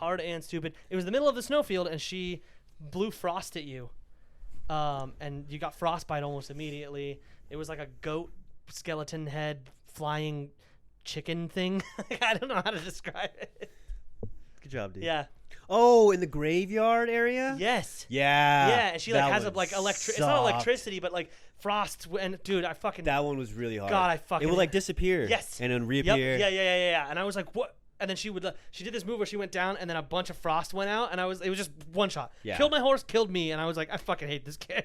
hard and stupid. It was the middle of the snowfield, and she blew frost at you, and you got frostbite almost immediately. It was like a goat skeleton head flying chicken thing. I don't know how to describe it. Good job, dude. Yeah. Oh, in the graveyard area? Yes. Yeah. Yeah, and she like has a like it's not electricity, but like frost. And dude, I fucking that one was really hard. God, I fucking it would like disappear. Yes. And then reappear. Yep. Yeah. And I was like, what? And then she did this move where she went down, and then a bunch of frost went out, and it was just one shot. Yeah. Killed my horse, killed me, and I was like, I fucking hate this game.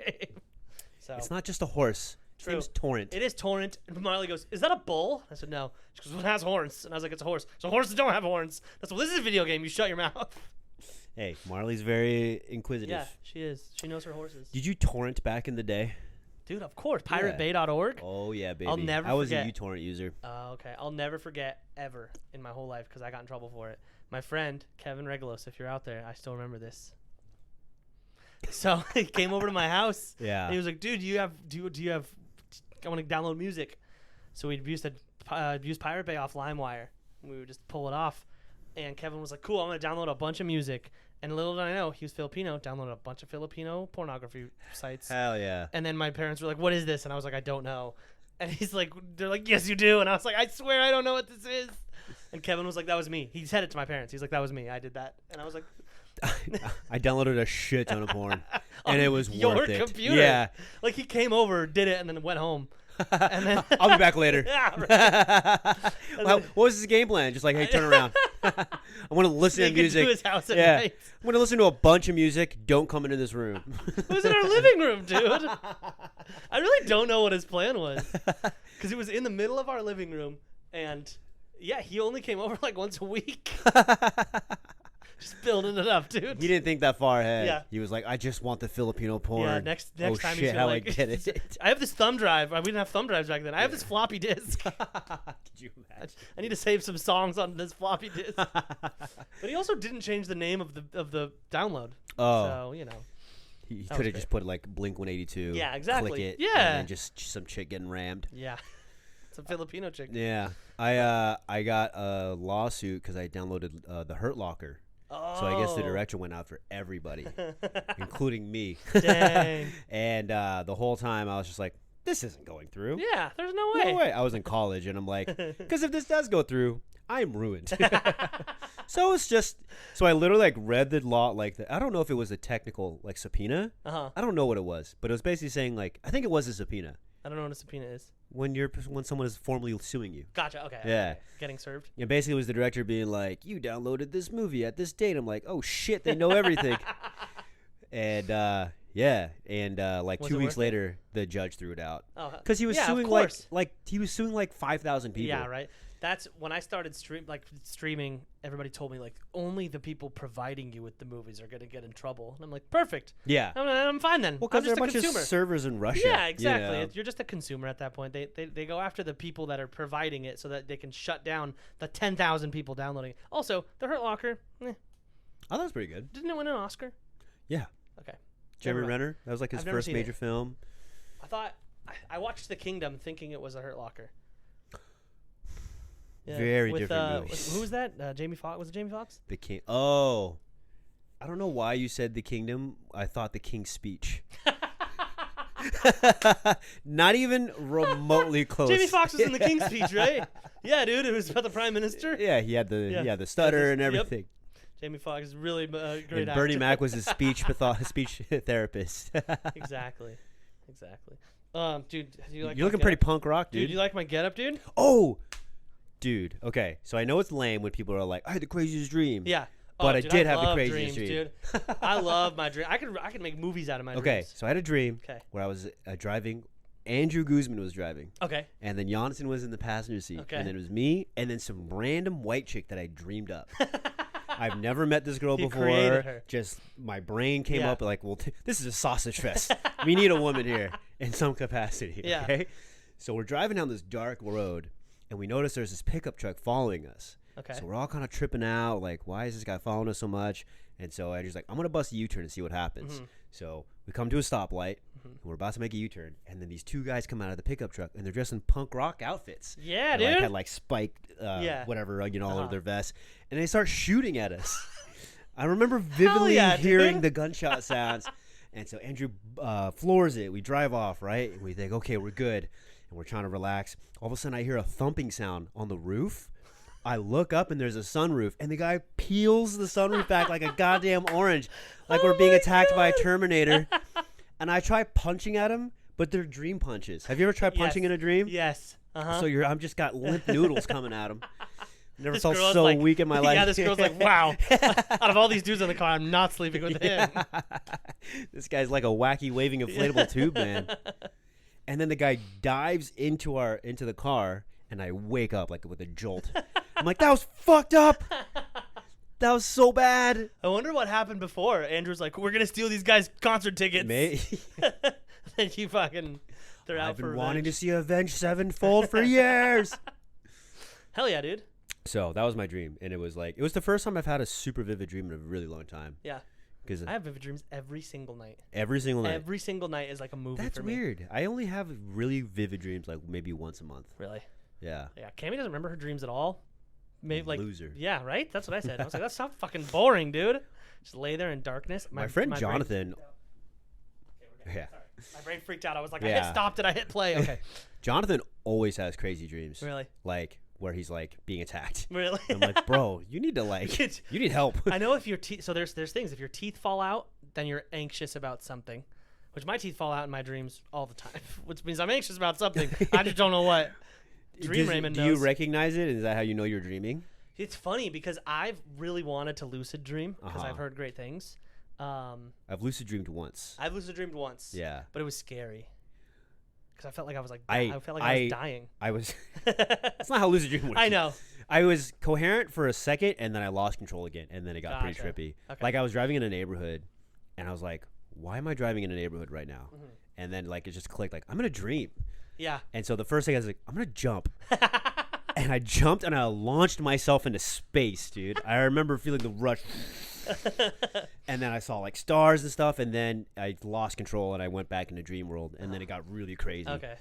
So it's not just a horse. True. It's Torrent. It is Torrent. And Marley goes, "Is that a bull?" I said, "No." She goes, "Well, it has horns." And I was like, "It's a horse." So horses don't have horns. That's what this is a video game. You shut your mouth. Hey, Marley's very inquisitive. Yeah, she is. She knows her horses. Did you torrent back in the day? Dude, of course. PirateBay.org. Oh, yeah, baby. I'll never forget. I was a uTorrent user. Okay. I'll never forget ever in my whole life because I got in trouble for it. My friend, Kevin Regalos, if you're out there, I still remember this. So he came over to my house. Yeah. And he was like, dude, do you have I want to download music. So we used Pirate Bay off LimeWire. We would just pull it off. And Kevin was like, cool, I'm going to download a bunch of music. And little did I know, he was Filipino, downloaded a bunch of Filipino pornography sites. Hell yeah. And then my parents were like, what is this? And I was like, I don't know. And they're like, yes, you do. And I was like, I swear I don't know what this is. And Kevin was like, that was me. He said it to my parents. He's like, that was me. I did that. And I was like, I downloaded a shit ton of porn. And it was your worth it. Computer. Yeah. Like he came over, did it, and then went home. And then I'll be back later. Yeah, right. What was his game plan? Just like, hey, turn around. I want to listen to music. To his house at night. I'm going to listen to a bunch of music. Don't come into this room. It was in our living room, dude. I really don't know what his plan was. Because it was in the middle of our living room. And, yeah, he only came over like once a week. Just building it up, dude. He didn't think that far ahead. Yeah. I was like, I just want the Filipino porn. Yeah, next oh, time shit, he's how like, I get it. I have this thumb drive. We didn't have thumb drives back then. I have this floppy disk. Could you imagine? I need to save some songs on this floppy disk. But he also didn't change the name of the download. Oh. So, you know. He could have just put like Blink 182. Yeah, exactly. Click it. Yeah. And then just some chick getting rammed. Yeah. It's a Filipino chick. Yeah. I got a lawsuit because I downloaded the Hurt Locker. Oh. So I guess the director went out for everybody, including me. Dang. And the whole time I was just like, this isn't going through. Yeah, there's no way. No way. I was in college and I'm like, because if this does go through, I'm ruined. So I literally like read the law, like I don't know if it was a technical like subpoena. Uh-huh. I don't know what it was, but it was basically saying like, I think it was a subpoena. I don't know what a subpoena is. When someone is formally suing you. Gotcha. Okay. Yeah. Okay. Getting served. Yeah, basically it was the director being like, you downloaded this movie at this date. I'm like, oh shit, they know everything. And like Was 2 it weeks worth later, the judge threw it out Oh, because he was yeah, suing of course. he was suing like 5,000 people. Yeah, right. That's when I started streaming. Everybody told me like only the people providing you with the movies are gonna get in trouble, and I'm like, perfect. Yeah. I'm fine then. Well, because I'm there are just a bunch consumer. of servers in Russia. Yeah, exactly. You know? You're just a consumer at that point. They go after the people that are providing it so that they can shut down the 10,000 people downloading it. Also, The Hurt Locker. Oh, that was pretty good. Didn't it win an Oscar? Yeah. Okay. Jeremy Never mind. Renner. That was like his I've never first seen major it. film. I thought I watched The Kingdom thinking it was a Hurt Locker. Yeah, Very with, different movies. Who was that? Jamie Foxx. Was it Jamie Foxx? The King. Oh, I don't know why you said The Kingdom. I thought The King's Speech. Not even remotely close. Jamie Foxx was in The King's Speech, right? Yeah, dude. It was about the Prime Minister. Yeah, he had the stutter and everything. Yep. Jamie Foxx is really a great And actor. Bernie Mac was his speech therapist. Exactly. Dude, You're looking pretty punk rock, dude. Dude, you like my getup, dude? Oh, dude. Okay, so I know it's lame when people are like, "I had the craziest dream." Yeah. But I dude, did have the love craziest dreams, dream. dude. I love my dream. I could make movies out of my Okay, dreams. so I had a dream Okay. where I was driving. Andrew Guzman was driving. Okay. And then Janssen was in the passenger seat. Okay. And then it was me and then some random white chick that I dreamed up. I've never met this girl You before. created her. Just my brain came Yeah. up like, well, this is a sausage fest. We need a woman here in some capacity. Yeah. Okay. So we're driving down this dark road, and we notice there's this pickup truck following us. Okay. So we're all kind of tripping out, like, why is this guy following us so much? And so I just like, I'm gonna bust a U-turn and see what happens. Mm-hmm. So we come to a stoplight, and we're about to make a U-turn, and then these two guys come out of the pickup truck, and they're dressed in punk rock outfits. Yeah, They, dude. like, had like spiked, whatever, all over their vests, and they start shooting at us. I remember vividly yeah, hearing dude. the gunshot sounds. And so Andrew floors it. We drive off, right? And we think, okay, we're good. And we're trying to relax. All of a sudden, I hear a thumping sound on the roof. I look up, and there's a sunroof. And the guy peels the sunroof back like a goddamn orange. Like we're being attacked by a Terminator. And I try punching at him, but they're dream punches. Have you ever tried punching in a dream? Yes. Uh-huh. So I'm just got limp noodles coming at him. Never This felt girl's so like- weak in my life. Yeah, this girl's like, wow. Out of all these dudes in the car, I'm not sleeping with him. This guy's like a wacky waving inflatable tube man. And then the guy dives into the car, and I wake up like with a jolt. I'm like, that was fucked up. That was so bad. I wonder what happened before. Andrew's like, we're gonna steal these guys' concert tickets. Then you fucking they're out I've for been revenge. wanting to see Avenged Sevenfold for years. Hell yeah, dude. So that was my dream, and it was the first time I've had a super vivid dream in a really long time. Yeah. Because I have vivid dreams every single night. every single night. Every single night is like a movie That's for me. weird. I only have really vivid dreams like maybe once a month. Really? Yeah. Yeah. Cammy doesn't remember her dreams at all. Maybe like Loser. Yeah, right? That's what I said. I was like, that's not fucking boring, dude. Just lay there in darkness. My friend brain- Jonathan. Okay, Yeah. Sorry. My brain freaked out. I was like, I Yeah. hit stop. Did I hit play? Okay. Jonathan always has crazy dreams. Really? Like where he's like being attacked. Really? I'm like, bro, you need to you need help. I know if your teeth. So there's things. If your teeth fall out, then you're anxious about something. Which my teeth fall out in my dreams all the time. Which means I'm anxious about something. I just don't know what. Raymond do knows. you recognize it? Is that how you know you're dreaming? It's funny because I've really wanted to lucid dream because Uh-huh. I've heard great things. I've lucid dreamed once. I've lucid dreamed once. Yeah. But it was scary. Because I felt like I was like I felt like I was dying. I was. That's not how lucid dream works. I know. I was coherent for a second, and then I lost control again, and then it got pretty Gotcha. trippy. Okay. Like I was driving in a neighborhood, and I was like, "Why am I driving in a neighborhood right now?" Mm-hmm. And then like it just clicked. Like I'm in a dream. Yeah. And so the first thing I was like, I'm gonna jump. And I jumped and I launched myself into space, dude. I remember feeling the rush. And then I saw like stars and stuff, and then I lost control and I went back into dream world, and then it got really crazy. Okay.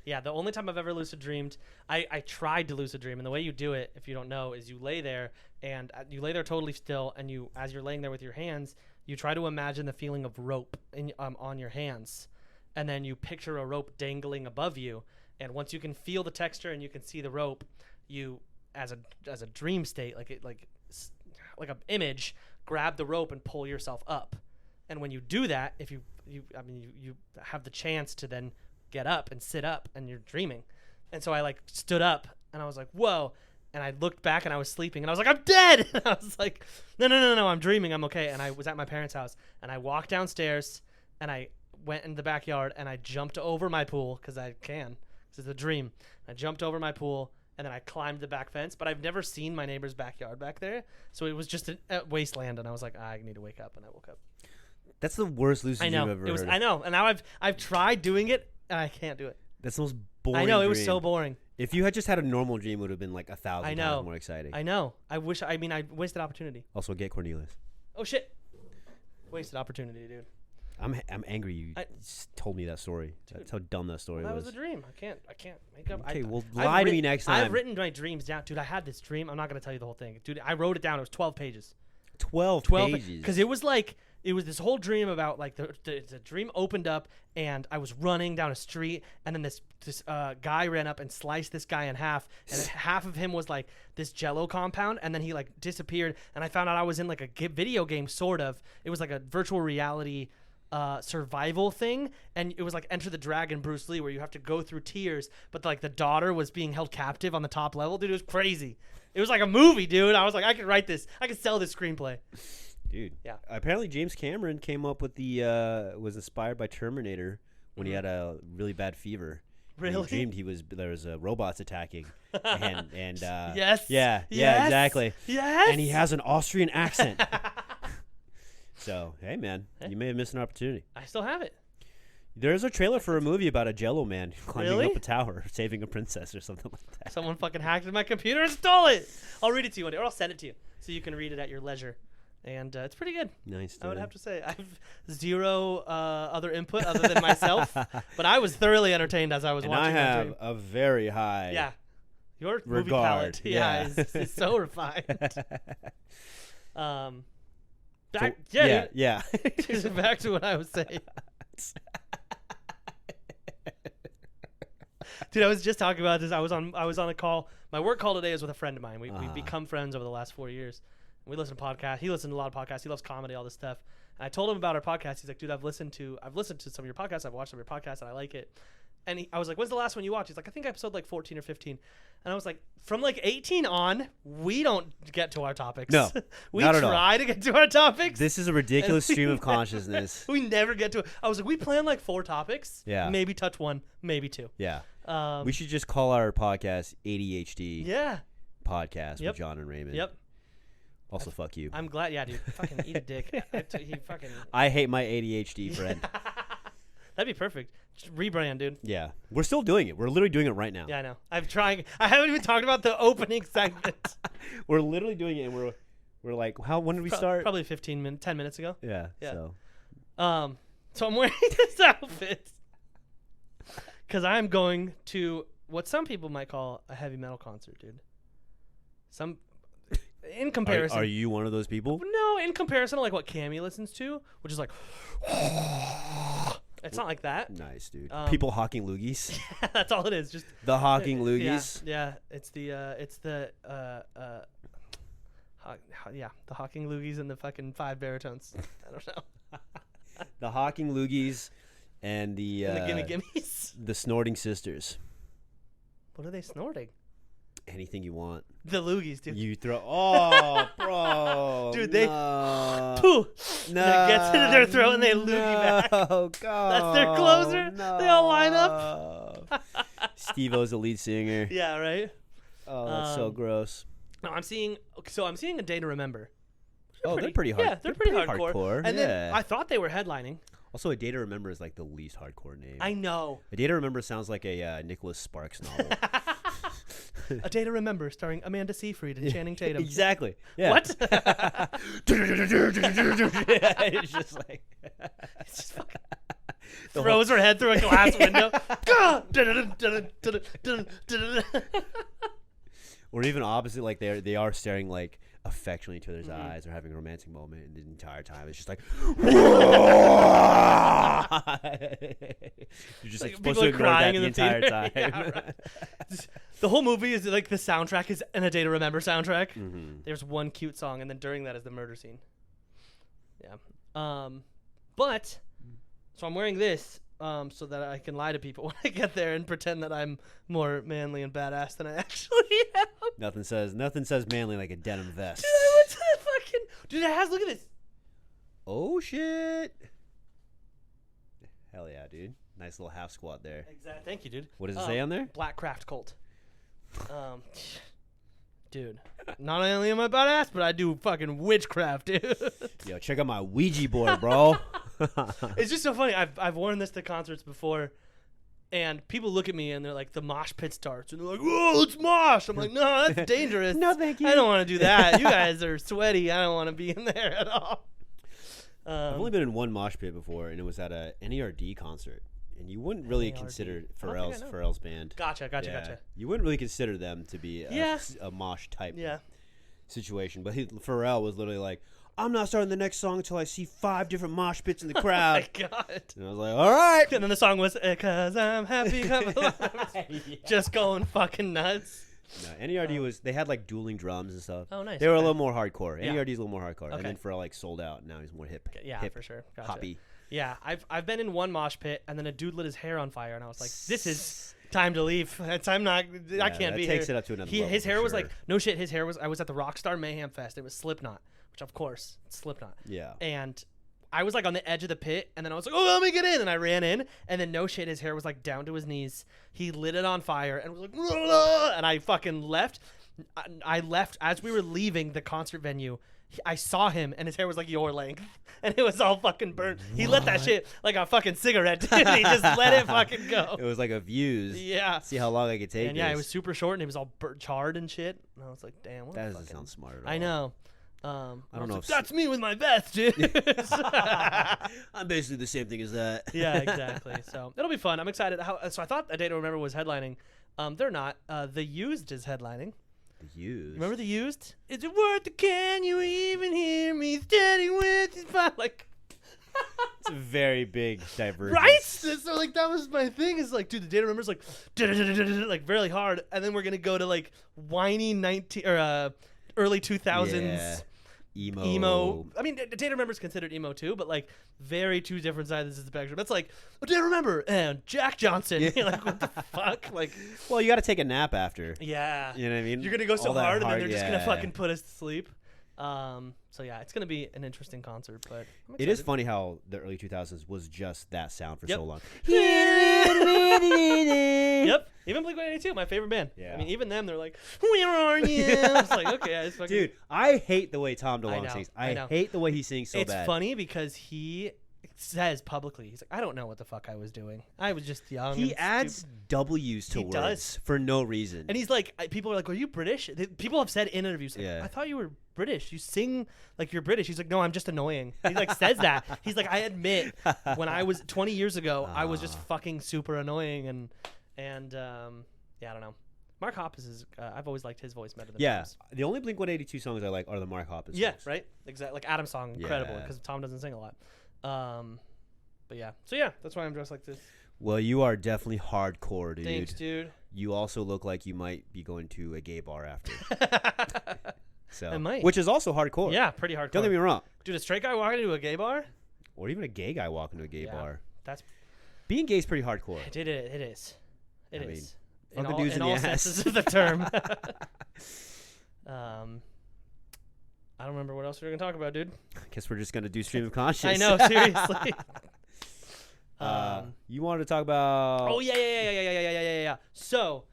Yeah, the only time I've ever lucid dreamed, I tried to lucid dream, and the way you do it, if you don't know, is you lay there, and you lay there totally still, and you, as you're laying there with your hands, you try to imagine the feeling of rope on your hands, and then you picture a rope dangling above you, and once you can feel the texture and you can see the rope, you, as a dream state, like an image, grab the rope and pull yourself up, and when you do that, if you have the chance to then get up and sit up, and you're dreaming. And so I like stood up and I was like, whoa. And I looked back and I was sleeping and I was like, I'm dead. And I was like, no, I'm dreaming. I'm okay. And I was at my parents' house and I walked downstairs and I went in the backyard and I jumped over my pool because I can. This is a dream. I jumped over my pool and then I climbed the back fence, but I've never seen my neighbor's backyard back there. So it was just a wasteland. And I was like, I need to wake up. And I woke up. That's the worst lucid I know. dream I've ever It was, heard. I know. And now I've tried doing it and I can't do it. That's the most boring. I know, it was dream. so boring. If you had just had a normal dream, it would have been like 1,000 I know. times more exciting. I know. I wasted opportunity. Also, get Cornelius. Oh shit. Wasted opportunity, dude. I'm angry you told me that story. That's how dumb that story That was. was a dream. I can't make up. Okay, well, I've lie to me written- next time. I've written my dreams down. Dude, I had this dream. I'm not going to tell you the whole thing. Dude, I wrote it down. It was 12 pages. 12 pages. Because it was this whole dream about like the dream opened up and I was running down a street and then this guy ran up and sliced this guy in half, and then half of him was like this Jello compound, and then he like disappeared, and I found out I was in like a video game, sort of. It was like a virtual reality survival thing, and it was like Enter the Dragon Bruce Lee, where you have to go through tiers, but like the daughter was being held captive on the top level. Dude, it was crazy. It was like a movie, dude. I was like, I could write this. I could sell this screenplay. Dude. Yeah. Apparently, James Cameron came up with was inspired by Terminator when he had a really bad fever. And Really? he dreamed there was robots attacking. and Yes. Yeah, Yes. exactly. Yes. And he has an Austrian accent. So, hey, man, you may have missed an opportunity. I still have it. There's a trailer for a movie about a Jello man climbing Really? up a tower, saving a princess or something like that. Someone fucking hacked into my computer and stole it. I'll read it to you one day, or I'll send it to you so you can read it at your leisure. And it's pretty good. Nice. I would have to say. I have zero other input other than myself, but I was thoroughly entertained as I was And watching I that have dream. a very high Yeah. Your movie regard. palette, Yeah. is so refined. Back, So- dude. yeah. Back to what I was saying. Dude, I was just talking about this. I was on a call. My work call today is with a friend of mine. We've become friends over the last 4 years. We listen to podcasts. He listens to a lot of podcasts. He loves comedy, all this stuff. And I told him about our podcast. He's like, dude, I've listened to some of your podcasts. I've watched some of your podcasts, and I like it. And I was like, when's the last one you watched? He's like, I think episode like 14 or 15. And I was like, from like 18 on, we don't get to our topics. No, we not at all. try to get to our topics. This is a ridiculous stream of consciousness. We never get to it. I was like, we plan like 4 topics. Yeah. Maybe touch 1, maybe 2. Yeah. We should just call our podcast ADHD Yeah. podcast with John and Raymond. Yep. Also, fuck you. I'm glad. Yeah, dude. Fucking eat a dick. He fucking. I hate my ADHD friend. That'd be perfect. Just rebrand, dude. Yeah. We're still doing it. We're literally doing it right now. Yeah, I know. I'm trying. I haven't even talked about the opening segment. We're literally doing it, and we're like, when did we start? Probably 10 minutes ago. Yeah. Yeah. So. So I'm wearing this outfit because I'm going to what some people might call a heavy metal concert, dude. In comparison. Are you one of those people? No, in comparison to like what Cammy listens to, which is like, it's not like that. Nice, dude. People hawking loogies. That's all it is. Just The hawking loogies. Yeah. It's the hawking loogies and the fucking 5 baritones. I don't know. The hawking loogies and the And the gimme gimmies. the snorting sisters. What are they snorting? Anything you want. The loogies, dude. You throw. Oh, bro. Dude, they. No. Pooh. No. And it gets into their throat and they loogie back. Oh, God. That's their closer. No. They all line up. Steve-O's the lead singer. Yeah, right? Oh, that's so gross. No, I'm seeing A Day to Remember. They're pretty hard. Yeah, they're pretty hardcore. And yeah. then I thought they were headlining. Also, A Day to Remember is like the least hardcore name. I know. A Day to Remember sounds like a Nicholas Sparks novel. A Day to Remember, starring Amanda Seyfried and Channing Tatum. Exactly. Yeah. What? It's just like It's just fucking throws her head through a glass window. Or even opposite, like they are staring like affectionately into each other's eyes or having a romantic moment, and the entire time it's just like you're just like supposed to ignore that the entire time. Yeah, right. The whole movie is like the soundtrack is an A Day to Remember soundtrack. Mm-hmm. There's one cute song, and then during that is the murder scene. Yeah. But so I'm wearing this so that I can lie to people when I get there and pretend that I'm more manly and badass than I actually am. Nothing says manly like a denim vest. Dude, I went to the fucking. Dude, it has. Look at this. Oh shit! Hell yeah, dude! Nice little half squat there. Exactly. Thank you, dude. What does it say on there? Black Craft Cult. Dude, not only am I badass, but I do fucking witchcraft, dude. Yo, check out my Ouija board, bro. It's just so funny. I've worn this to concerts before, and people look at me and they're like, the mosh pit starts, and they're like, "Whoa, let's mosh!" I'm like, "No, that's dangerous. No, thank you. I don't want to do that. You guys are sweaty. I don't want to be in there at all." I've only been in one mosh pit before, and it was at a NERD concert. And you wouldn't really NERD. consider I don't think I know. Pharrell's band. Gotcha. You wouldn't really consider them to be a mosh type situation. But Pharrell was literally like, I'm not starting the next song until I see 5 different mosh pits in the crowd. Oh my God. And I was like, all right. And then the song was, "'Cause I'm happy, I'm alive." Just going fucking nuts. No, NERD they had like dueling drums and stuff. Oh, nice. They were a Okay. little more hardcore. Yeah. NERD's a little more hardcore. Okay. And then Pharrell like sold out. And now he's more hip. Yeah, hip, for sure. Gotcha. hoppy. Yeah, I've been in one mosh pit, and then a dude lit his hair on fire, and I was like, "This is time to leave. I can't be that here." takes it up to another level. His hair for was sure. like, no shit. His hair was. I was at the Rockstar Mayhem Fest. It was Slipknot, which of course it's Slipknot. Yeah. And I was like on the edge of the pit, and then I was like, "Oh, let me get in!" And I ran in, and then no shit, his hair was like down to his knees. He lit it on fire, and was like, "Ugh," and I fucking left. I left as we were leaving the concert venue. I saw him, and his hair was like your length, and it was all fucking burnt. He lit that shit like a fucking cigarette, dude. He just let it fucking go. It was like a Views. Yeah. See how long I could take And yeah, this. it was super short, and it was all charred and shit. And I was like, damn, what That a doesn't fucking... sound smart at all. I know. I don't know Like, if that's me with my vest, dude. I'm basically the same thing as that. Yeah, exactly. So it'll be fun. I'm excited. So I thought A Day to Remember was headlining. They're not. The Used is headlining. The Used. Remember The Used? Is it worth it? Can you even hear me steady with his vibe? Like, It's a very big divergence. right? So like that was my thing. Is like, dude, the data remembers like, like really hard, and then we're gonna go to like whiny early 2000s. Yeah. Emo. I mean, Data Remember's considered emo too, but like very two different sides of the spectrum. That's like Data Remember and Jack Johnson. Yeah. You're like, what the fuck? Like, Well, you got to take a nap after. yeah. You know what I mean? You're gonna go so All that hard, and then they're just gonna yeah. fucking put us to sleep. So yeah, it's gonna be an interesting concert, but I'm It is excited. funny how the early 2000s was just that sound for Yep. so long. Yep. Even Blink-182, my favorite band. Yeah. I mean, even them, they're like, "Where are you?" It's like, okay, I just fucking. Dude, I hate the way Tom DeLonge know, sings. I I know. hate the way he sings so it's bad. funny because he says publicly, he's like, "I don't know what the fuck I was doing. I was just young." He and adds stupid." W's to He words does. for no reason. And he's like, people are like, "Are you British?" People have said in interviews, like, Yeah. "I thought you were British. You sing like you're British." He's like, "No, I'm just annoying." He like says that. He's like, "I admit, when I was 20 years ago, I was just fucking super annoying." And yeah, I don't know. Mark Hoppus is. I've always liked his voice better than Yeah, Tom's. the only Blink-182 songs I like are the Mark Hoppus Yeah, songs. right. Exactly. Like Adam's song, incredible Yeah. because Tom doesn't sing a lot. But yeah, so yeah, that's why I'm dressed like this. Well, you are definitely hardcore, dude. Thanks, dude. You also look like you might be going to a gay bar after. So, I might. Which is also hardcore. Yeah, pretty hardcore. Don't get me wrong. Dude, a straight guy walking into a gay bar? Or even a gay guy walking to a gay Yeah. bar. That's Being gay is pretty hardcore. it is. It I is. mean, In fuck the all, dudes in in all the ass. senses of the term. I don't remember what else we were gonna talk about, dude. Guess we're just gonna do stream of conscience. I know, seriously. You wanted to talk about? Oh yeah. So,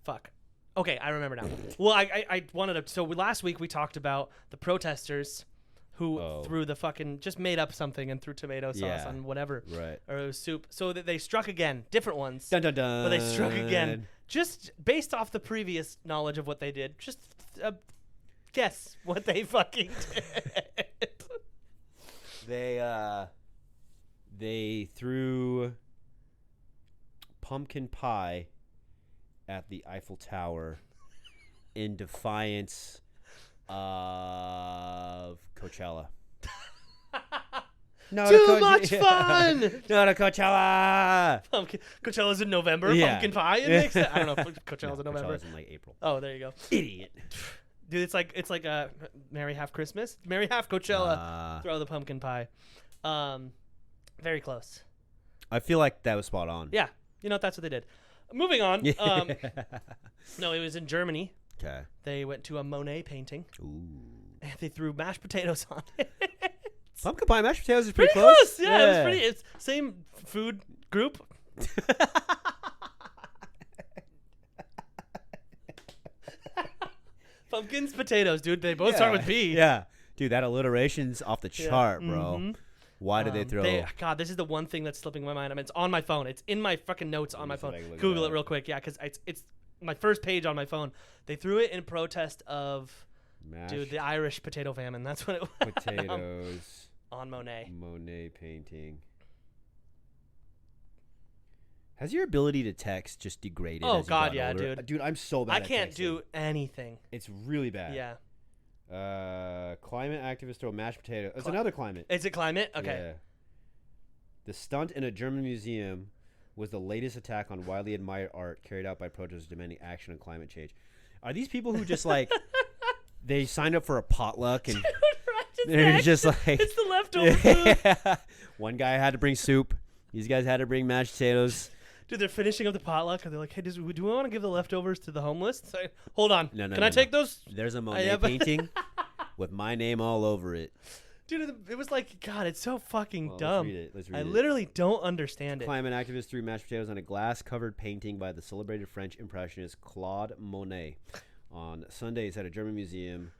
fuck. Okay, I remember now. Well, I wanted to. So last week we talked about the protesters who threw the fucking just made up something and threw tomato sauce Yeah. on whatever, Right. or it was soup. So that they struck again, different ones, Dun dun dun. but they struck again, just based off the previous knowledge of what they did. Just guess what they fucking did. They threw pumpkin pie at the Eiffel Tower in defiance of Coachella. Too much fun. No to Coachella. Coachella's in November. Yeah. Pumpkin pie. It makes sense. I don't know. If Coachella's in November. Coachella's in like April. Oh, there you go. Idiot. Dude, it's like a Merry Half Christmas, Merry Half Coachella. Throw the pumpkin pie. Very close. I feel like that was spot on. Yeah, you know what? That's what they did. Moving on. No, it was in Germany. Okay. They went to a Monet painting Ooh. and they threw mashed potatoes on it. Pumpkin pie mashed potatoes is pretty, Pretty close. Yeah, it was pretty. It's same food group. Pumpkins, potatoes, dude. They both start with P. Yeah. Dude, that alliteration's off the chart, bro. Mhm. Why did they throw? God, this is the one thing that's slipping my mind. I mean, it's on my phone. It's in my fucking notes on my see if I phone. can look it Google it up. real quick. Yeah, because it's my first page on my phone. They threw it in protest of, Mashed dude, the Irish potato famine. That's what it was. potatoes, On Monet. Monet painting. Has your ability to text just degraded? Oh, as you've God, gotten yeah, older? dude. Dude, I'm so bad. I at can't texting. do anything. It's really bad. Yeah. Climate activist throw mashed potato. It's another climate. Is it climate? Okay. Yeah. The stunt in a German museum was the latest attack on widely admired art carried out by protesters demanding action on climate change. Are these people who just like they signed up for a potluck and they're just like it's the leftover food. One guy had to bring soup. These guys had to bring mashed potatoes. Dude, they're finishing up the potluck and they're like, hey, do we want to give the leftovers to the homeless? It's like, hold on. No, Can I take those? There's a Monet have- painting with my name all over it. Dude, it was like, God, it's so fucking Well, dumb. Let's read I it. literally don't understand it. Climate activists threw mashed potatoes on a glass-covered painting by the celebrated French impressionist Claude Monet on Sundays at a German museum.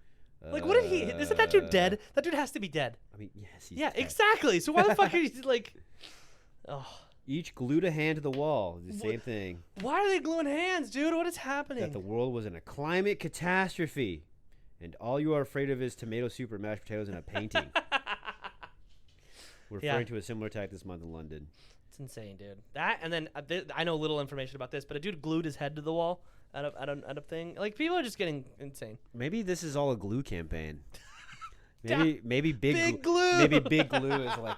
Like, what did he? Isn't that dude dead? That dude has to be dead. I mean, yes, he's Yeah, dead. exactly. So why the fuck are you like? Oh, Each glued a hand to the wall. The same thing. why are they gluing hands, dude? What is happening? That the world was in a climate catastrophe, and all you are afraid of is tomato soup or mashed potatoes in a painting. Referring to a similar attack this month in London. It's insane, dude. That and then I know little information about this, but a dude glued his head to the wall at a thing. Like people are just getting insane. Maybe this is all a glue campaign. Maybe big glue. Maybe big glue is like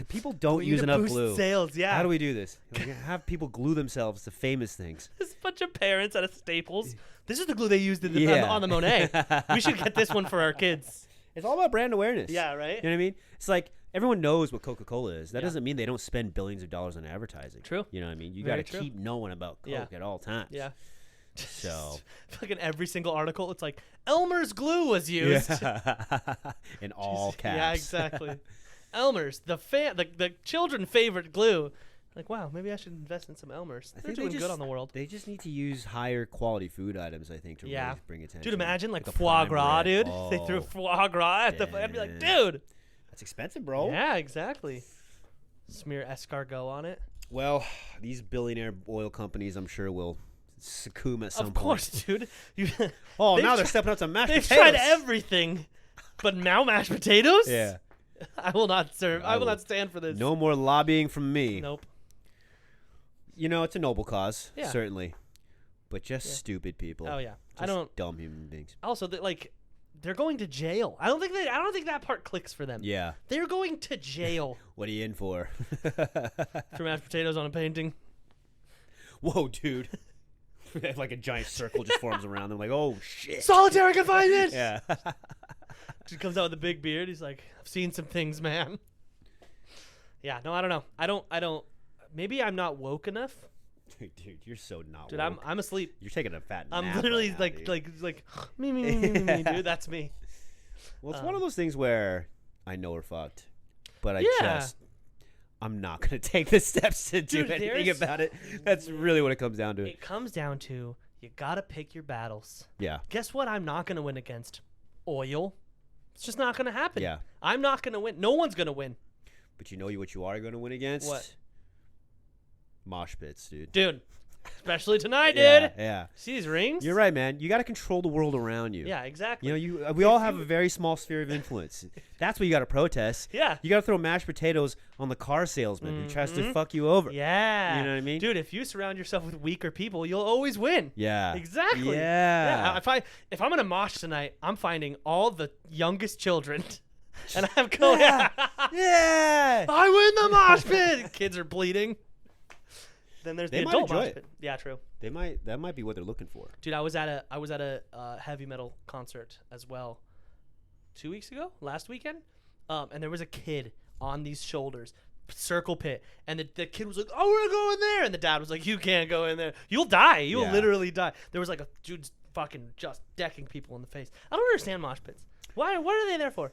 people don't use enough glue. Sales, yeah. How do we do this? Have people glue themselves to famous things. There's a bunch of parents at a Staples. This is the glue they used on the Monet. We should get this one for our kids. It's all about brand awareness. Yeah, right. You know what I mean? It's like everyone knows what Coca-Cola is. That doesn't mean they don't spend billions of dollars on advertising. True. You know what I mean? You got to keep knowing about Coke at all times. Yeah. So, fucking every single article, it's like Elmer's glue was used. In all caps. Yeah, exactly. Elmer's, the children favorite glue. Like, wow, maybe I should invest in some Elmer's. They're doing good on the world. They just need to use higher quality food items, I think, to really bring attention. Dude, imagine like foie gras, dude. Oh, they threw foie gras at the. I'd be like, dude. That's expensive, bro. Yeah, exactly. Smear escargot on it. Well, these billionaire oil companies, I'm sure, will succumb at some point. Of course, dude. Now they're stepping up to mashed potatoes. They've tried everything, but now mashed potatoes? Yeah. I will not serve. I will not stand for this. No more lobbying from me. Nope. You know, it's a noble cause, Yeah. certainly, but just stupid people. Oh yeah, Just dumb human beings. Also, they're going to jail. I don't think that part clicks for them. Yeah. They're going to jail. What are you in for? For mashed potatoes on a painting. Whoa, dude. Like a giant circle just forms around them. Like, oh shit. Solitary confinement. Yeah. He comes out with a big beard. He's like, I've seen some things, man. Yeah. No, I don't know. I don't. Maybe I'm not woke enough. Dude, you're so not Dude, woke. I'm asleep. You're taking a fat nap. I'm literally right now, like me, dude. That's me. Well, it's one of those things where I know we're fucked, but I'm not gonna take the steps to do anything about it. That's really what it comes down to. It comes down to you gotta pick your battles. Yeah. Guess what? I'm not gonna win against oil. It's just not gonna happen. Yeah. I'm not gonna win. No one's gonna win. But you know what you are gonna win against? What? Mosh pits, dude. Dude. Especially tonight, dude. Yeah. See these rings? You're right, man. You got to control the world around you. Yeah, exactly. You know, we all have a very small sphere of influence. That's what you got to protest. Yeah. You got to throw mashed potatoes on the car salesman who tries to fuck you over. Yeah. You know what I mean? Dude, if you surround yourself with weaker people, you'll always win. Yeah. Exactly. Yeah. If I'm gonna mosh tonight, I'm finding all the youngest children, and I'm going. Yeah. I win the mosh pit. Kids are bleeding. Then there's the adult mosh pit. Yeah, true. That might be what they're looking for. Dude, I was at a heavy metal concert as well 2 weeks ago, last weekend, and there was a kid on these shoulders, circle pit, and the kid was like, "Oh, we're going there," and the dad was like, "You can't go in there. You'll die. You'll literally die." There was like a dude fucking just decking people in the face. I don't understand mosh pits. Why? What are they there for?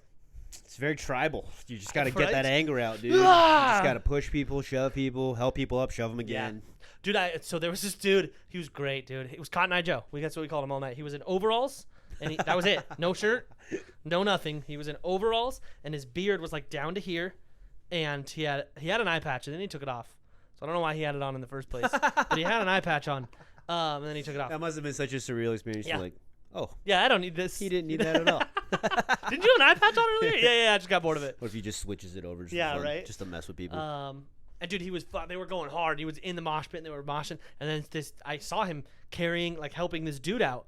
It's very tribal. You just got to get that anger out, dude. Ah! You just got to push people, shove people, help people up, shove them again. Yeah. Dude, so there was this dude. He was great, dude. It was Cotton Eye Joe. That's what we called him all night. He was in overalls, and that was it. No shirt, no nothing. He was in overalls, and his beard was like down to here, and he had an eye patch, and then he took it off. So I don't know why he had it on in the first place, but he had an eye patch on, and then he took it off. That must have been such a surreal experience. Yeah. You're like, oh. Yeah, I don't need this. He didn't need that at all. Didn't you have an eye patch on earlier? Yeah, I just got bored of it. What if he just switches it over just for fun, right? just to mess with people? And dude, they were going hard. He was in the mosh pit and they were moshing. And then I saw him helping this dude out.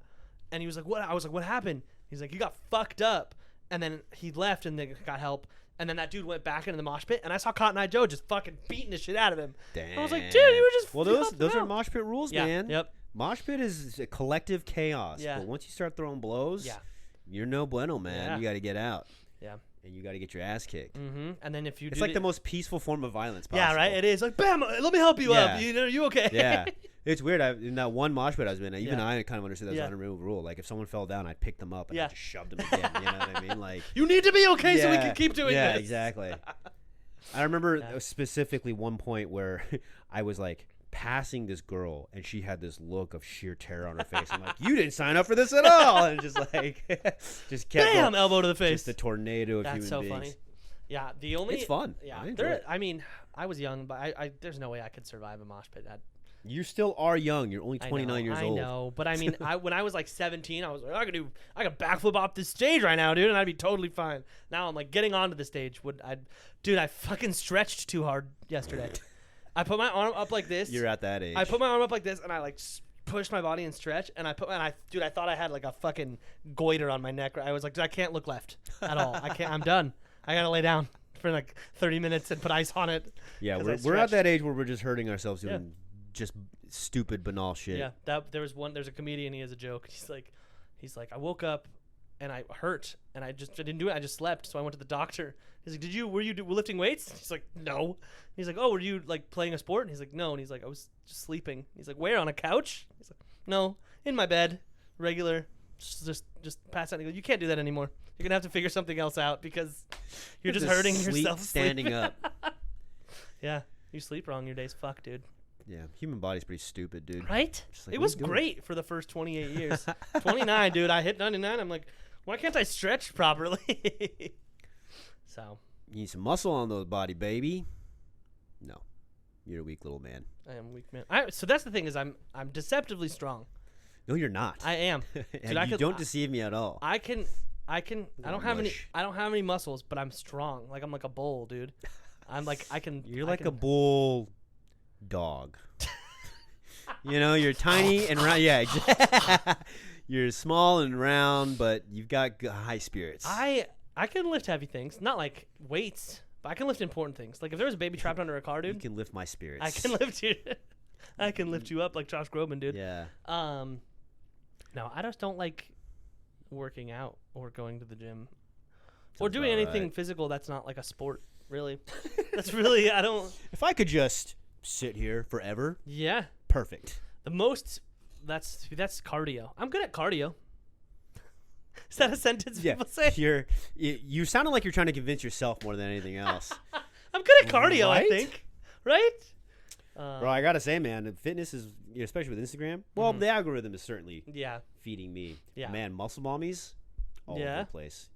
And he was like, "What?" I was like, "What happened?" He's like, "You got fucked up." And then he left and they got help. And then that dude went back into the mosh pit. And I saw Cotton Eye Joe just fucking beating the shit out of him. Damn. I was like, "Dude, you were just those are mosh pit rules, man. Yep. Mosh pit is a collective chaos. Yeah. But once you start throwing blows, you're no bueno, man. Yeah. You got to get out. Yeah. And you got to get your ass kicked. Mm-hmm. And then if you it's like the most peaceful form of violence possible. Yeah, right? It is. Like, bam, let me help you up. Are you okay? Yeah. It's weird. In that one mosh pit I was in, even I kind of understood that was an unremovable rule. Like, if someone fell down, I'd pick them up and I just shoved them again. You know what I mean? Like, you need to be okay so we can keep doing this. Yeah, exactly. I remember specifically one point where I was like passing this girl and she had this look of sheer terror on her face. I'm like, you didn't sign up for this at all. And just like, just kept bam, going. elbow to the face. Just a tornado of human beings. That's so funny. Yeah, it's fun. Yeah, I mean, I was young, but I there's no way I could survive a mosh pit. You still are young. You're only 29 years old. I know, but I mean, when I was like 17, I was like, I could backflip off this stage right now, dude, and I'd be totally fine. Now I'm like getting onto the stage. I fucking stretched too hard yesterday. I put my arm up like this. You're at that age. I put my arm up like this, and I like pushed my body and stretched, and I thought I had like a fucking goiter on my neck. I was like, dude, I can't look left at all. I can't. I'm done. I gotta lay down for like 30 minutes and put ice on it. Yeah, we're at that age where we're just hurting ourselves doing just stupid, banal shit. Yeah, there's a comedian. He has a joke. He's like, I woke up and I hurt, and I didn't do it. I just slept, so I went to the doctor. He's like, were you lifting weights? He's like, no. He's like, oh, were you like playing a sport? And he's like, no. And he's like, I was just sleeping. He's like, where, on a couch? He's like, no, in my bed, regular, just pass out. He goes, you can't do that anymore. You're gonna have to figure something else out because you're just hurting yourself standing up. Yeah, you sleep wrong, your day's fucked, dude. Yeah, human body's pretty stupid, dude. Right? Like, it was great for the first 28 years. 29, dude. I hit 99. I'm like, why can't I stretch properly? So you need some muscle on those body, baby. No, you're a weak little man. I am a weak man. So that's the thing is I'm deceptively strong. No, you're not. I am. Dude, you don't deceive me at all. I don't have any muscles, but I'm strong. Like I'm like a bull, dude. I'm like I can. You're like a bull dog. You know, you're tiny and round. Yeah, you're small and round, but you've got high spirits. I can lift heavy things, not like weights, but I can lift important things. Like if there was a baby trapped under a car, dude, you can lift my spirits. I can lift you. I can lift you up like Josh Groban, dude. Yeah. No, I just don't like working out or going to the gym or doing anything physical that's not like a sport. Really, that's really I don't. If I could just sit here forever. Yeah. Perfect. The most that's cardio. I'm good at cardio. Is that a sentence people say? You sounded like you're trying to convince yourself more than anything else. I'm good at cardio, right? I think. Right? Bro, I gotta say, man, fitness is, especially with Instagram. Well, the algorithm is certainly feeding me. Yeah. Man, muscle mommies all over the place.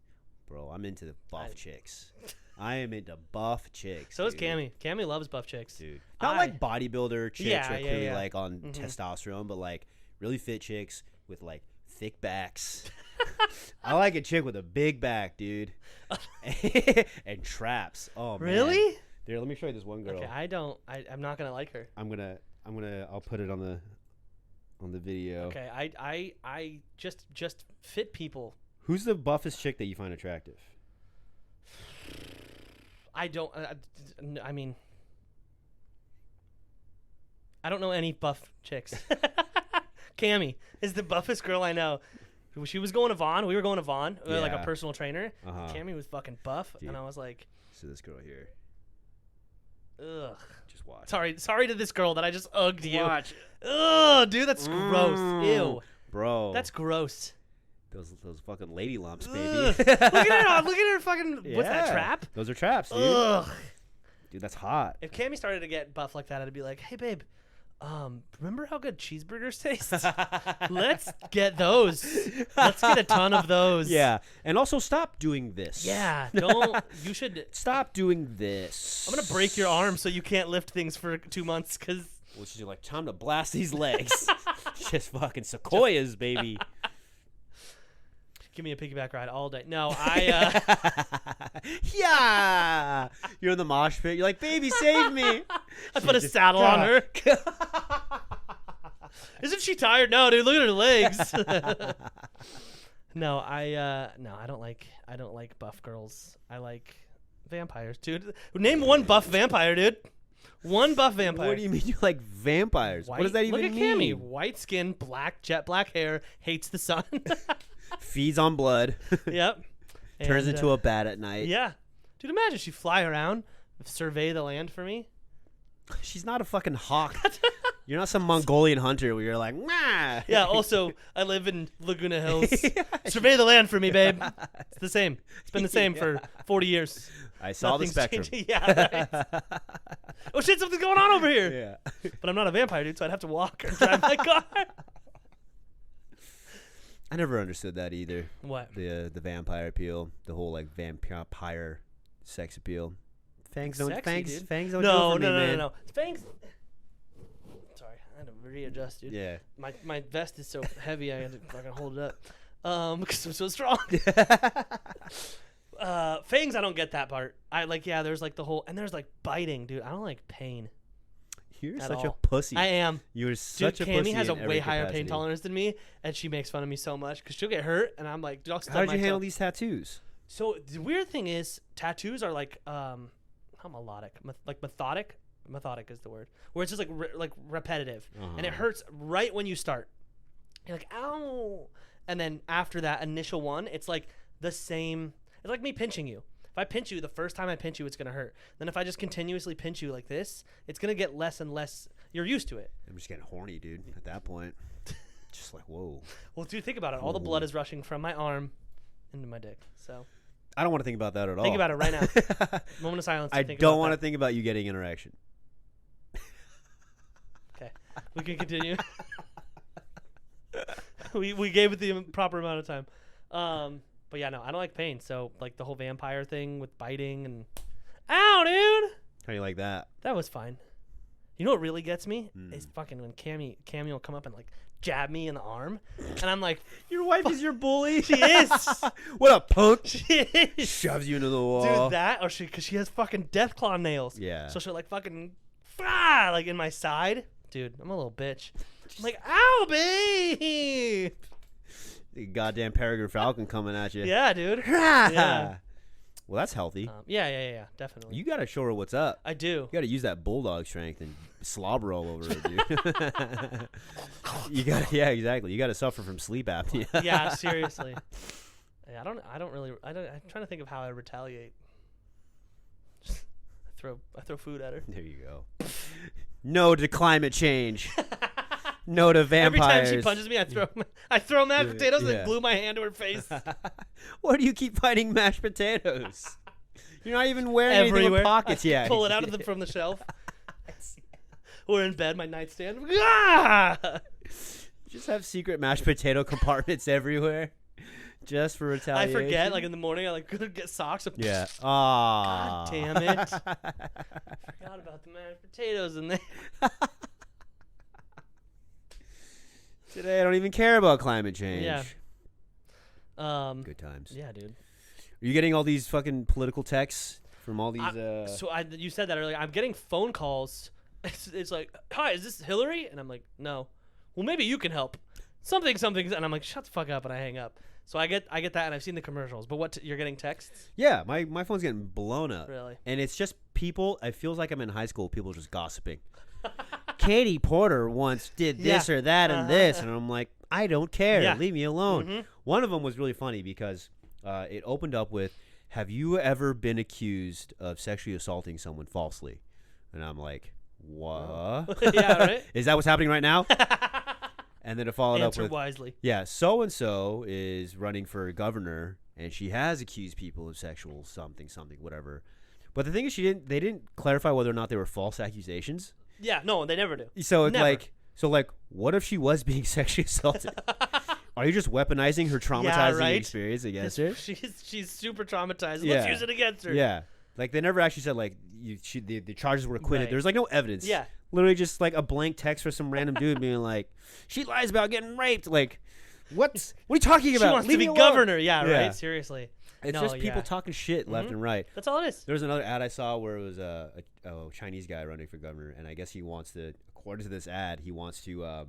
Bro, I'm into the buff chicks. I am into buff chicks. So is Cammy. Cammy loves buff chicks. Dude. Not like bodybuilder chicks are clearly like on testosterone, but like really fit chicks with like thick backs. I like a chick with a big back, dude. And traps. Oh, man. Really? There, let me show you this one girl. Okay, I'm not gonna like her. I'll put it on the video. Okay, I just fit people. Who's the buffest chick that you find attractive? I don't. I mean, I don't know any buff chicks. Cammy is the buffest girl I know. She was going to Vaughn. We were going to Vaughn, like a personal trainer. Cammy was fucking buff, dude. And I was like, "So this girl here." Ugh. Just watch. Sorry to this girl that I just ugged you. Watch. Ugh, dude, that's gross. Ew, bro. That's gross. Those fucking lady lumps, baby. Look at her fucking. What's that, trap? Those are traps, dude. Ugh. Dude, that's hot. If Cammy started to get buff like that, I'd be like, hey, babe, remember how good cheeseburgers taste? Let's get those. Let's get a ton of those. Yeah, and also stop doing this. Yeah, you should. Stop doing this. I'm going to break your arm so you can't lift things for 2 months because. Well, she's like, time to blast these legs. Just fucking sequoias, baby. Give me a piggyback ride all day. No, yeah. You're in the mosh pit. You're like, baby, save me. I put a saddle on her. Isn't she tired? No, dude. Look at her legs. No, I don't like buff girls. I like vampires, dude. Name one buff vampire, dude. One buff vampire. What do you mean you like vampires? What does that even mean? Look at Cammy. White skin, jet black hair, hates the sun. Feeds on blood. Yep. Turns into a bat at night. Yeah. Dude, imagine she fly around, survey the land for me. She's not a fucking hawk. You're not some Mongolian hunter where you're like, nah. Yeah, also, I live in Laguna Hills. Survey the land for me, babe. It's the same. It's been the same for 40 years. I saw the spectrum. Yeah, right. Oh, shit, something's going on over here. Yeah. But I'm not a vampire, dude, so I'd have to walk or drive my car. I never understood that either. What? The vampire appeal, the whole like vampire sex appeal. Fangs don't do it for me, man. No. Fangs. Sorry, I had to readjust, dude. Yeah. My vest is so heavy I had to fucking hold it up. Because I'm so strong. Fangs, I don't get that part. There's like the whole, and there's like biting, dude. I don't like pain. You're at such a all. pussy. I am. You're Dude, such a Cammy pussy. has a in every way higher capacity. pain tolerance than me, and she makes fun of me so much because she'll get hurt, and I'm like, dude, I'll stub How did my you handle toe. these tattoos? So the weird thing is, tattoos are like, how melodic, like methodic. Methodic is the word. Where it's just like repetitive, and it hurts right when you start. You're like, ow, and then after that initial one, it's like the same. It's like me pinching you. If I pinch you, the first time I pinch you, it's gonna hurt. Then if I just continuously pinch you like this, it's gonna get less and less. You're used to it. I'm just getting horny, dude. At that point, just like whoa. Well, dude, think about it. All the blood is rushing from my arm into my dick. So I don't want to think about that at all. think about it right now. Moment of silence. I don't want to think about you getting erection. Okay, we can continue. we gave it the proper amount of time. But yeah, no, I don't like pain. So like the whole vampire thing with biting and ow, dude. How do you like that? That was fine. You know what really gets me is fucking when Cammy will come up and like jab me in the arm, and I'm like, your wife is your bully. She is. What a punk. She is. Shoves you into the wall. Dude, that or because she has fucking death claw nails. Yeah. So she'll like fucking like in my side. Dude, I'm a little bitch. I'm like, ow, babe. The goddamn peregrine falcon coming at you. Yeah, dude. Yeah. Well, that's healthy. Yeah, definitely. You gotta show her what's up. I do. You gotta use that bulldog strength and slobber all over her, dude. Yeah, exactly. You gotta suffer from sleep apnea. Yeah, seriously. Yeah, I'm trying to think of how I retaliate. I throw food at her. There you go. No to climate change. No to vampires. Every time she punches me, I throw mashed potatoes and glue my hand to her face. Why do you keep finding mashed potatoes? You're not even wearing anything with pockets yet. Pull it out from the shelf. Or in bed, my nightstand. Ah! Just have secret mashed potato compartments everywhere, just for retaliation. I forget. Like in the morning, I like get socks. Yeah. God damn it! I forgot about the mashed potatoes in there. Today, I don't even care about climate change. Yeah. Good times. Yeah, dude. Are you getting all these fucking political texts from all these? You said that earlier. I'm getting phone calls. It's like, hi, is this Hillary? And I'm like, no. Well, maybe you can help. Something, and I'm like, shut the fuck up, and I hang up. So I get that, and I've seen the commercials. But what you're getting texts? Yeah, my phone's getting blown up. Really? And it's just people. It feels like I'm in high school. People just gossiping. Katie Porter once did this or that and this, and I'm like, I don't care. Yeah. Leave me alone. Mm-hmm. One of them was really funny because it opened up with, have you ever been accused of sexually assaulting someone falsely? And I'm like, what? Yeah, right? Is that what's happening right now? And then it followed up Answer with, wisely. yeah, so-and-so is running for governor, and she has accused people of sexual something, whatever. But the thing is, they didn't clarify whether or not they were false accusations. Yeah, no, they never do. So it's Never. like, what if she was being sexually assaulted? Are you just weaponizing her traumatizing experience against her? She's super traumatized. Yeah. Let's use it against her. Yeah. Like, they never actually said, like, the charges were acquitted. Right. There's, like, no evidence. Yeah. Literally just, like, a blank text for some random dude being like, she lies about getting raped. Like, what are you talking about? She wants Leave to be me alone. governor. Yeah, Yeah. right? Seriously. It's just people talking shit left and right. That's all it is. There was another ad I saw where it was a Chinese guy running for governor, and I guess he wants to, according to this ad, he wants to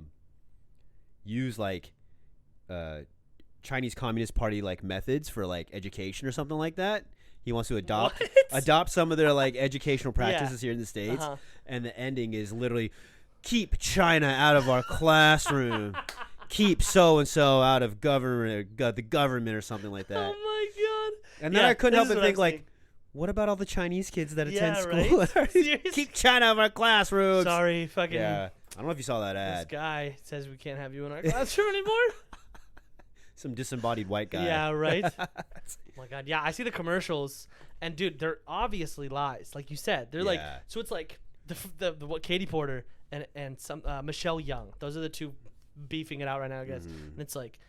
use like Chinese Communist Party like methods for like education or something like that. He wants to adopt some of their like educational practices here in the States, and the ending is literally keep China out of our classroom. Keep so and so out of the government or something like that. Oh my god! And then I couldn't help but think like, what about all the Chinese kids that attend school? Right? Keep China out of our classrooms. Sorry, fucking. Yeah, I don't know if you saw that ad. This guy says we can't have you in our classroom anymore. Some disembodied white guy. Yeah, right. Oh my god, yeah, I see the commercials, and dude, they're obviously lies, like you said. They're like, so it's like the what Katie Porter and some Michelle Young. Those are the two beefing it out right now, I guess. And it's like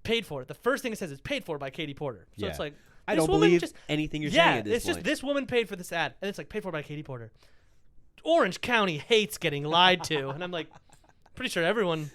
paid for. The first thing it says is paid for by Katie Porter. So it's like, I don't believe anything you're saying at this point. it's just this woman paid for this ad, and it's like paid for by Katie Porter. Orange County hates getting lied to, and I'm like, pretty sure everyone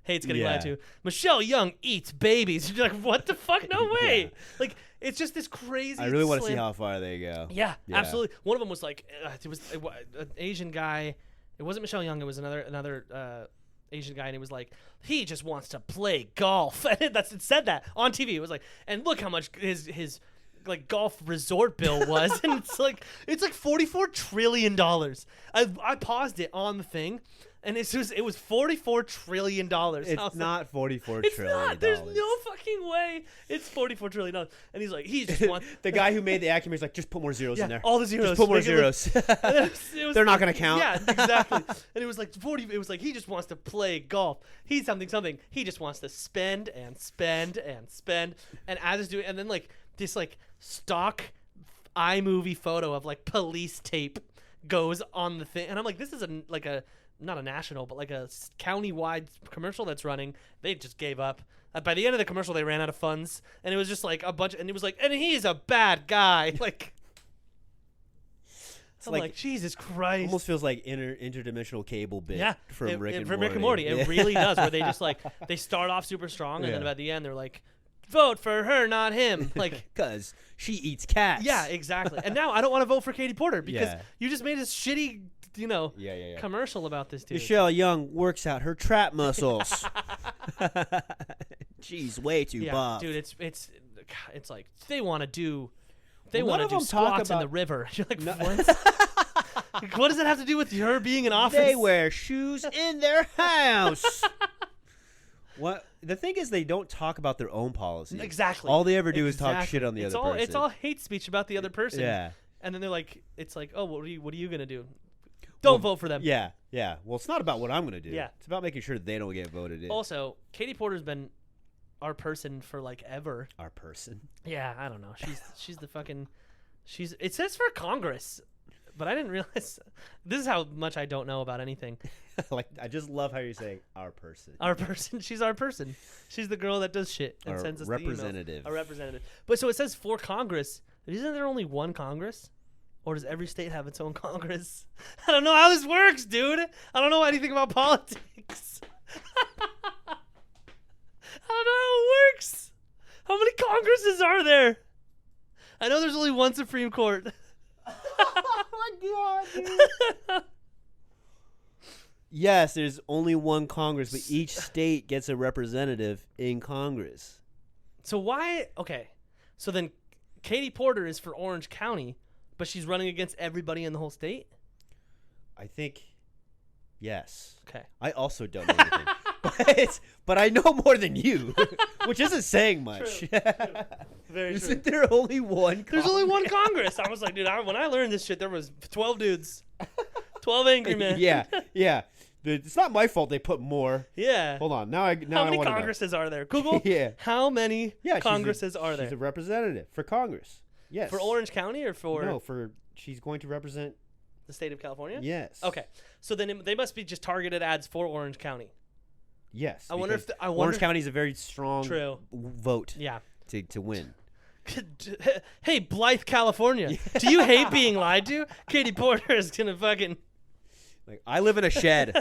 hates getting lied to. Michelle Young eats babies. You're like, what the fuck? No way. Yeah. Like, it's just this crazy. I really want to see how far they go. Yeah, absolutely. One of them was like, it was an Asian guy. It wasn't Michelle Young. It was another Asian guy, and he was like, he just wants to play golf. And it said that on TV. It was like, and look how much his like golf resort bill was, and it's like $44 trillion. I paused it on the thing, and it was $44 trillion. It's not $44 it's trillion. not. There's no fucking way. It's $44 trillion. And he's like, he just wants the guy who made the acumen is like, just put more zeros in there. All the zeros. Just put more zeros. It was They're not gonna count. Yeah, exactly. And it was like 40. It was like he just wants to play golf. He's something. He just wants to spend and spend and spend. And as he's doing, and then like this like stock iMovie photo of like police tape goes on the thing, and I'm like, this is not a national, but like a county-wide commercial that's running. They just gave up. By the end of the commercial, they ran out of funds, and it was just like a bunch. And it was like, and he's a bad guy. Like, I'm like, Jesus Christ. Almost feels like interdimensional cable bit. Yeah, from Rick and Rick and Morty. It really does. Where they just like they start off super strong, and then by the end they're like, vote for her, not him. Like, because she eats cats. Yeah, exactly. And now I don't want to vote for Katie Porter because you just made this shitty, commercial about this dude. Michelle Young works out her trap muscles. She's way too buff. Dude, it's like they want to do squats in the river. You're like, what? What does that have to do with her being in office? They wear shoes in their house. What the thing is, they don't talk about their own policy. Exactly. All they ever do is talk shit on the other person. It's all hate speech about the other person. Yeah. And then they're like, it's like, oh, what are you gonna do? Don't vote for them. Yeah, yeah. Well, it's not about what I'm gonna do. Yeah. It's about making sure they don't get voted in. Also, Katie Porter's been our person for like ever. Our person. Yeah, I don't know. She's the fucking. It says for Congress. But I didn't realize this is how much I don't know about anything. Like, I just love how you're saying our person. Our person. She's our person. She's the girl that does shit and sends us representative. the emails. A representative. But so it says for Congress. Isn't there only one Congress? Or does every state have its own Congress? I don't know how this works, dude. I don't know anything about politics. I don't know how it works. How many Congresses are there? I know there's only one Supreme Court. Oh my god, dude. Yes, there's only one Congress, but each state gets a representative in Congress. So why? Okay, so then Katie Porter is for Orange County, but she's running against everybody in the whole state? I think, yes. Okay. I also don't know anything. but I know more than you, which isn't saying much. True. Very Isn't true. there only one Congress? There's only one Congress. I was like, dude, when I learned this shit, there was 12 dudes. 12 angry men. Yeah. It's not my fault they put more. Yeah. Hold on. How many Congresses are there? Google. Yeah. How many Congresses are there? She's a representative for Congress. Yes. For Orange County or for? No, she's going to represent the state of California. Yes. Okay. So then they must be just targeted ads for Orange County. Yes. I wonder if Orange County is a very strong vote. Yeah. To win. Hey, Blythe, California. Do you hate being lied to? Katie Porter is gonna fucking. Like, I live in a shed.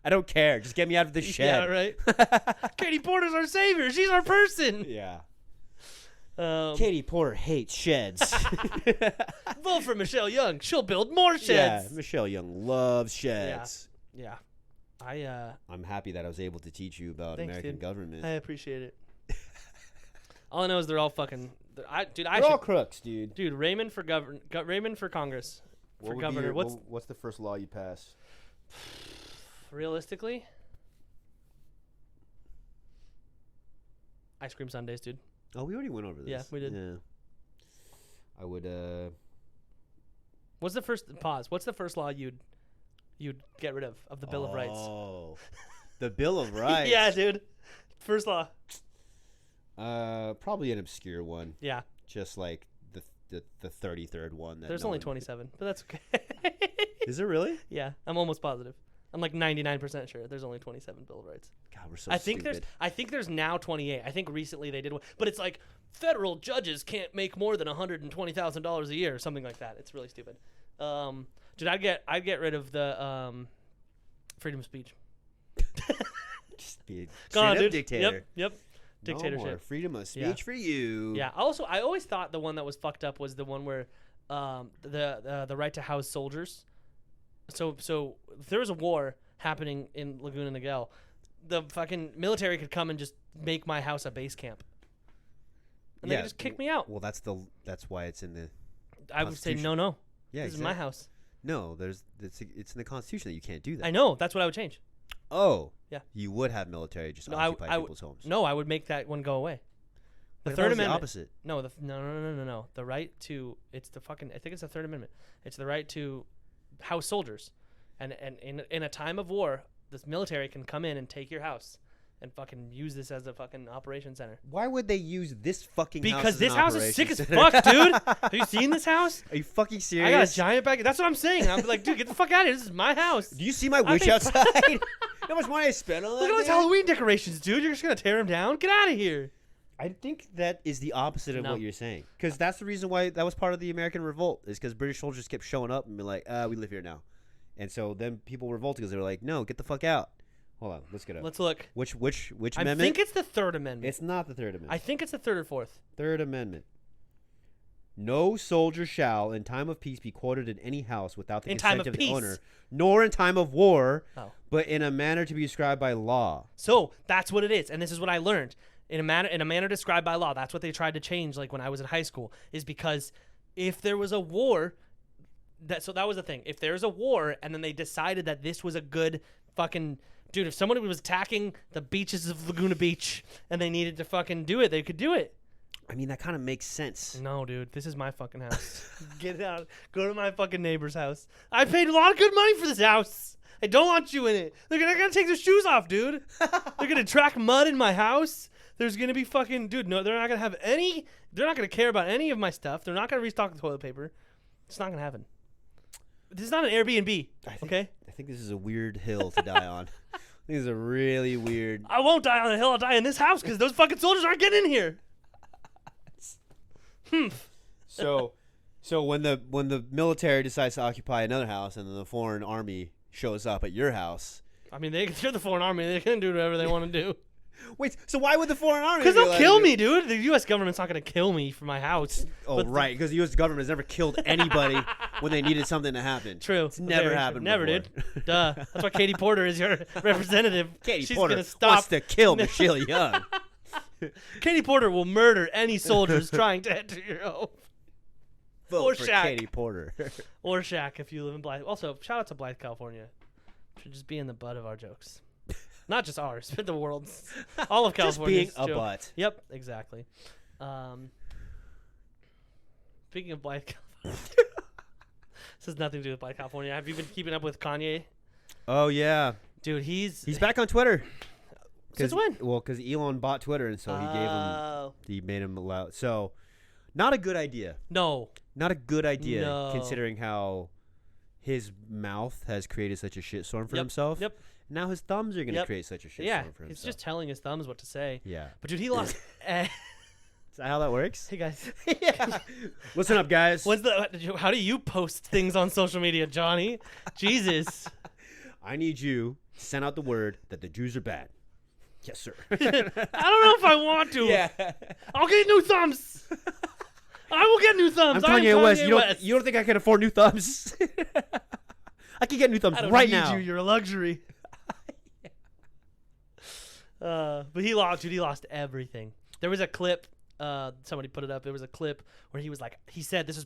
I don't care. Just get me out of this shed. Yeah, right. Katie Porter's our savior. She's our person. Yeah. Katie Porter hates sheds. Vote for Michelle Young. She'll build more sheds. Yeah, Michelle Young loves sheds. Yeah. I'm happy that I was able to teach you about American government. I appreciate it. All I know is they're all fucking. They're all crooks, dude. Dude, Raymond for Raymond for Congress. For governor. What's the first law you pass? Realistically, ice cream sundaes, dude. Oh, we already went over this. Yeah, we did. Yeah. I would. What's the first law you'd get rid of the Bill of Rights? Oh, the Bill of Rights. Yeah, dude. First law. Probably an obscure one. Yeah. Just like the 33rd one. There's only 27, but that's okay. Is it really? Yeah, I'm almost positive. I'm like 99% sure there's only 27 Bill of Rights. God, we're so stupid. I think there's now 28. I think recently they did one, but it's like federal judges can't make more than $120,000 a year or something like that. It's really stupid. Dude, I'd get rid of the freedom of speech. Just be a straight-up dictator. Yep. Dictatorship. No more freedom of speech for you. Yeah. Also, I always thought the one that was fucked up was the one where the right to house soldiers. So if there was a war happening in Laguna Niguel, the fucking military could come and just make my house a base camp. And they could just kick me out. Well, that's why it's in the I would say no. Yeah, this is my house. No, it's in the Constitution that you can't do that. I know. That's what I would change. Oh. Yeah. You would have military just occupy people's homes. No, I would make that one go away. The But Third that was Amendment. the opposite. No, no. The right to I think it's the Third Amendment. It's the right to house soldiers, and in a time of war, this military can come in and take your house, and fucking use this as a fucking operation center. Why would they use this fucking house? Because as this an house is sick as operation fuck, dude. Have you seen this house? Are you fucking serious? I got a giant bag. That's what I'm saying. I'm like, dude, get the fuck out of here. This is my house. Do you see my witch outside? How much money I spent on that? Look at those thing? Halloween decorations, dude. You're just gonna tear them down? Get out of here. I think that is the opposite of No. what you're saying. Because that's the reason why that was part of the American Revolt. Is because British soldiers kept showing up and be like, we live here now. And so then people revolted because they were like, no, get the fuck out. Hold on, let's get up. Let's look. Which I amendment? think it's the Third Amendment. It's not the Third Amendment. I think it's the third or fourth. Third Amendment. No soldier shall, in time of peace, be quartered in any house without the In time consent of of the peace. owner, nor in time of war, Oh. but in a manner to be prescribed by law. So that's what it is, and this is what I learned in a manner described by law. That's what they tried to change, like when I was in high school, is because if there was a war, that was the thing. If there's a war, and then they decided that this was a good fucking dude, if somebody was attacking the beaches of Laguna Beach and they needed to fucking do it, they could do it. I mean, that kind of makes sense. No, dude, this is my fucking house. Get out. Go to my fucking neighbor's house. I paid a lot of good money for this house. I don't want you in it. They're gonna take their shoes off, dude. They're gonna track mud in my house. There's gonna be fucking dude. No, they're not gonna have any. They're not gonna care about any of my stuff. They're not gonna restock the toilet paper. It's not gonna happen. This is not an Airbnb. Okay. I think this is a weird hill to die on. I think this is a really weird. I won't die on the hill. I'll die in this house because those fucking soldiers aren't getting in here. So when the military decides to occupy another house and then the foreign army shows up at your house. I mean, they're the foreign army. They can do whatever they want to do. Wait, so why would the foreign army? Because be they'll allowed kill to- me, dude. The U.S. government's not going to kill me for my house. Oh, But right, because the U.S. government has never killed anybody when they needed something to happen. True. It's never Very happened true. Never, before. dude. Duh. That's why Katie Porter is your representative. Katie She's Porter gonna stop. wants to kill Michelle Young. Katie Porter will murder any soldiers trying to enter your home. Vote Or for Shaq. Katie Porter. Or Shaq if you live in Blythe. Also, shout out to Blythe, California. Should just be in the butt of our jokes. Not just ours, but the world's. All of Just California's being a joke. butt. Yep, exactly. Speaking of Blythe, California. This has nothing to do with Blythe, California. Have you been keeping up with Kanye? Oh yeah, Dude, he's back on Twitter. Since when? Well, because Elon bought Twitter, and so he made him allow. So, not a good idea. No. Not a good idea, No. considering how his mouth has created such a shitstorm for Yep, himself. yep. Now his thumbs are going to Yep. create such a shitstorm Yeah, for himself. he's just telling his thumbs what to say. Yeah. But dude, he lost. Is that how that works? Hey guys, Yeah. Listen up, guys. how do you post things on social media, Johnny? Jesus. I need you to send out the word that the Jews are bad. Yes, sir. I don't know if I want to. Yeah. I'll get new thumbs. I will get new thumbs. I'm I am Kanye West. West. You don't think I can afford new thumbs? I can get new thumbs I don't right need now. you. You're a luxury. But he lost everything. There was a clip. Somebody put it up. There was a clip where he was like, he said this is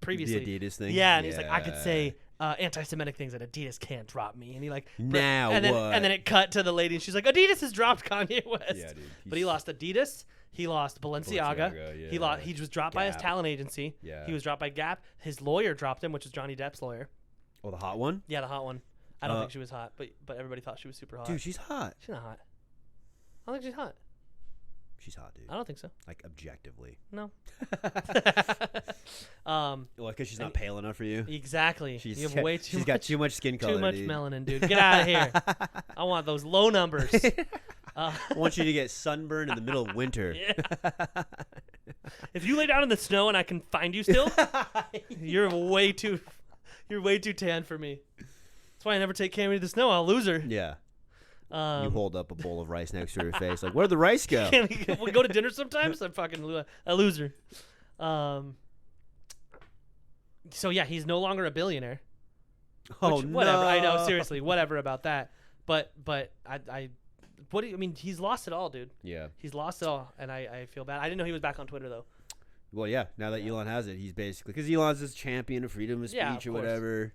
previously The Adidas thing. Yeah, and he's like, I could say anti-Semitic things and Adidas can't drop me. And he like Now and then, what? And then it cut to the lady and she's like, Adidas has dropped Kanye West. Yeah, dude. But he lost Adidas. He lost Balenciaga. Yeah. He was dropped by his Gap. talent agency. Yeah. He was dropped by Gap. His lawyer dropped him, which is Johnny Depp's lawyer. Oh, the hot one? Yeah, the hot one. I don't think she was hot, but everybody thought she was super hot. Dude, she's hot. She's not hot. I don't think she's hot. She's hot, dude. I don't think so. Like, objectively. No. Well, because she's not pale enough for you? Exactly. You have way too She's much. got too much skin color, Too much dude. melanin, dude. Get out of here. I want those low numbers. I want you to get sunburned in the middle of winter. Yeah. If you lay down in the snow and I can find you still, you're way too tan for me. That's why I never take Cammy to the snow. I'll lose her. Yeah. You hold up a bowl of rice next to her face. Like, where'd the rice go? Can we go to dinner sometimes? I'm fucking a loser. So yeah, he's no longer a billionaire. Oh, whatever. I know, no. seriously, whatever about that. But what do you, I mean? He's lost it all, dude. Yeah. He's lost it all, and I feel bad. I didn't know he was back on Twitter though. Well, yeah. Now that Elon has it, he's basically because Elon's this champion of freedom of speech Yeah, of or course. whatever.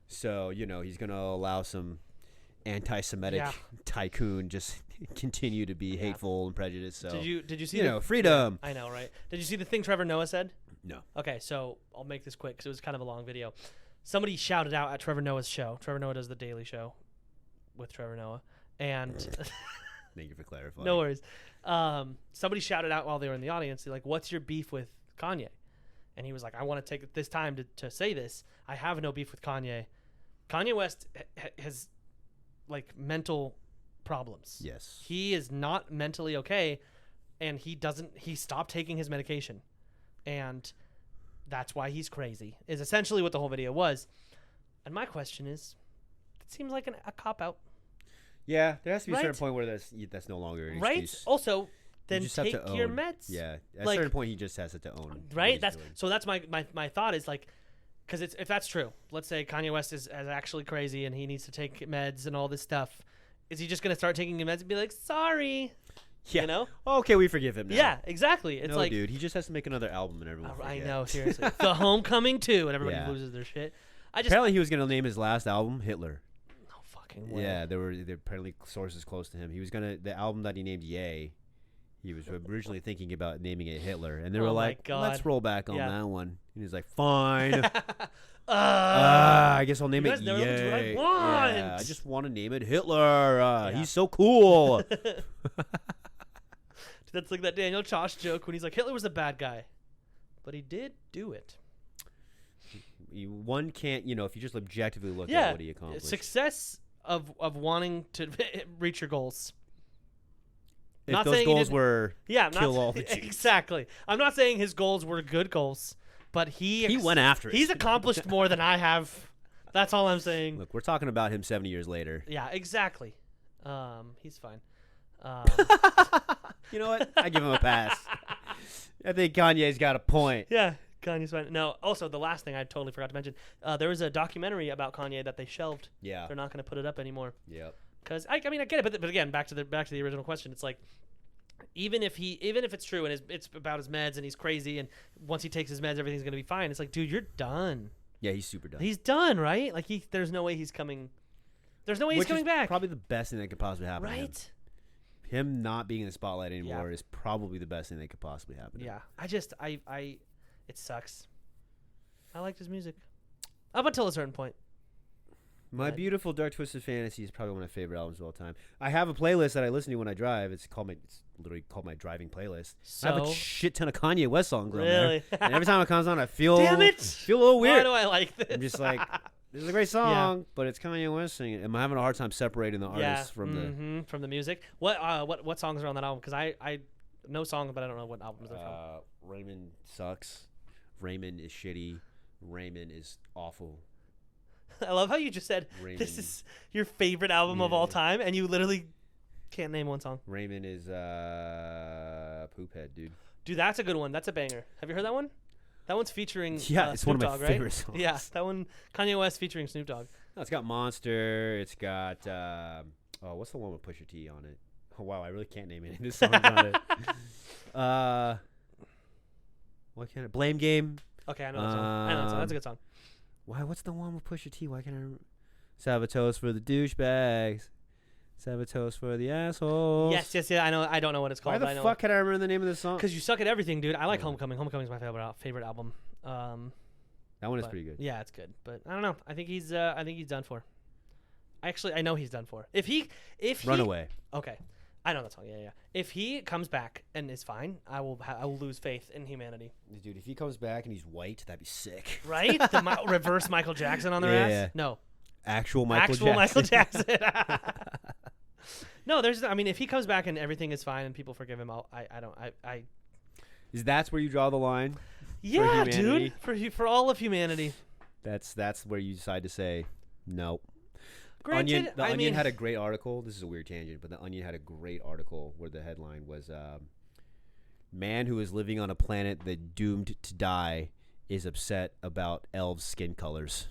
So he's gonna allow some anti-Semitic tycoon just continue to be hateful and prejudiced. So Did you see freedom. I know, right? Did you see the thing Trevor Noah said? No. Okay, so I'll make this quick because it was kind of a long video. Somebody shouted out at Trevor Noah's show. Trevor Noah does the Daily Show with Trevor Noah, and Thank you for clarifying. no worries. Somebody shouted out while they were in the audience, they're like, "What's your beef with Kanye?" And he was like, "I want to take this time to say this. I have no beef with Kanye. Kanye West has like mental problems. Yes. He is not mentally okay, and he stopped taking his medication, and that's why he's crazy." Is essentially what the whole video was. And my question is, it seems like a cop out, Yeah, there has to be a Right? certain point where that's no longer an right? excuse. Also, then just have take to your own. meds. Yeah, at Like- a certain point, he just has to own. what Right? he's That's doing. so. That's my thought is like, because if that's true, let's say Kanye West is actually crazy and he needs to take meds and all this stuff. Is he just gonna start taking meds and be like, sorry? Yeah. You know? Okay, we forgive him now. Yeah, exactly. It's no, like, dude, he just has to make another album and everyone. I forget. know, seriously. The Homecoming 2, and everybody Yeah. loses their shit. I just Apparently, he was gonna name his last album Hitler. no fucking way. Yeah, there apparently sources close to him. He was the album that he named Yay. He was originally thinking about naming it Hitler, and they were Oh my like, God. "Let's roll back on Yeah. that one." And he's like, "Fine." Uh, I guess I'll name you it guys never listen to what I Yay. want. Yeah, I just want to name it Hitler. Yeah. He's so cool. That's like that Daniel Tosh joke when he's like, Hitler was a bad guy, but he did do it. One can't, if you just objectively look Yeah, at what he accomplished. success of wanting to reach your goals. If not those saying he goals didn't- were Yeah, I'm kill not, all the Jews. exactly. I'm not saying his goals were good goals, but he went after it. He's accomplished more than I have. That's all I'm saying. Look, we're talking about him 70 years later. Yeah, exactly. He's fine. You know what? I give him a pass. I think Kanye's got a point. Yeah, Kanye's fine. No, also the last thing I totally forgot to mention, there was a documentary about Kanye that they shelved. Yeah. They're not going to put it up anymore. Yep. Because I mean I get it, but again back to the original question. It's like even if it's true and it's about his meds and he's crazy and once he takes his meds everything's going to be fine. It's like, dude, you're done. Yeah, he's super done. He's done, right? Like there's no way he's coming. There's no way he's Which coming is back. probably the best thing that could possibly happen to him. Right? Him not being in the spotlight anymore Yeah. is probably the best thing that could possibly happen to him. Yeah. I just it sucks. I liked his music up until a certain point. My But- Beautiful Dark Twisted Fantasy is probably one of my favorite albums of all time. I have a playlist that I listen to when I drive. It's literally called my driving playlist. I have So a shit ton of Kanye West songs on really, there. And every time it comes on, I feel damn it, feel a little why weird. do I like this? I'm just like, this is a great song, but it's Kanye West singing. I'm having a hard time separating the artists from the music. What songs are on that album? Because I know songs, but I don't know what albums they're from. Raymond sucks. Raymond is shitty. Raymond is awful. I love how you just said Raymond, this is your favorite album of all Yeah. time, and you literally can't name one song. Raymond is poophead, dude. Dude, that's a good one. That's a banger. Have you heard that one? That one's featuring Yeah, it's Snoop one of my Dogg, right? favorite songs. Yeah, that one, Kanye West featuring Snoop Dogg. No, it's got Monster. It's got what's the one with Pusha T on it? Oh wow, I really can't name any of the songs on it. What can Blame Game? Okay, I know that song. I know that song. That's a good song. Why? What's the one with Pusha T? Why can't I remember? Sabatos for the douchebags. Sabatos for the assholes. Yes, yeah. I know. I don't know what it's called. Why but I the know fuck can I remember the name of this song? Because you suck at everything, dude. I like Yeah. Homecoming. Homecoming's my favorite album. That one is But- pretty good. Yeah, it's good, but I don't know. I think he's done for. Actually, I know he's done for. If he Runaway. Okay, I know that song. Yeah. If he comes back and is fine, I will lose faith in humanity. Dude, if he comes back and he's white, that'd be sick. Right? The reverse Michael Jackson on their Yeah. ass. No, Actual Michael actual Jackson. Michael Jackson. No, I mean, if he comes back and everything is fine and people forgive him, I Is that's where you draw the line? yeah, humanity? dude, for all of humanity. That's where you decide to say no. Granted, The I Onion mean, had a great article. This is a weird tangent, but the Onion had a great article where the headline was "Man who is living on a planet that doomed to die is upset about elves' skin colors."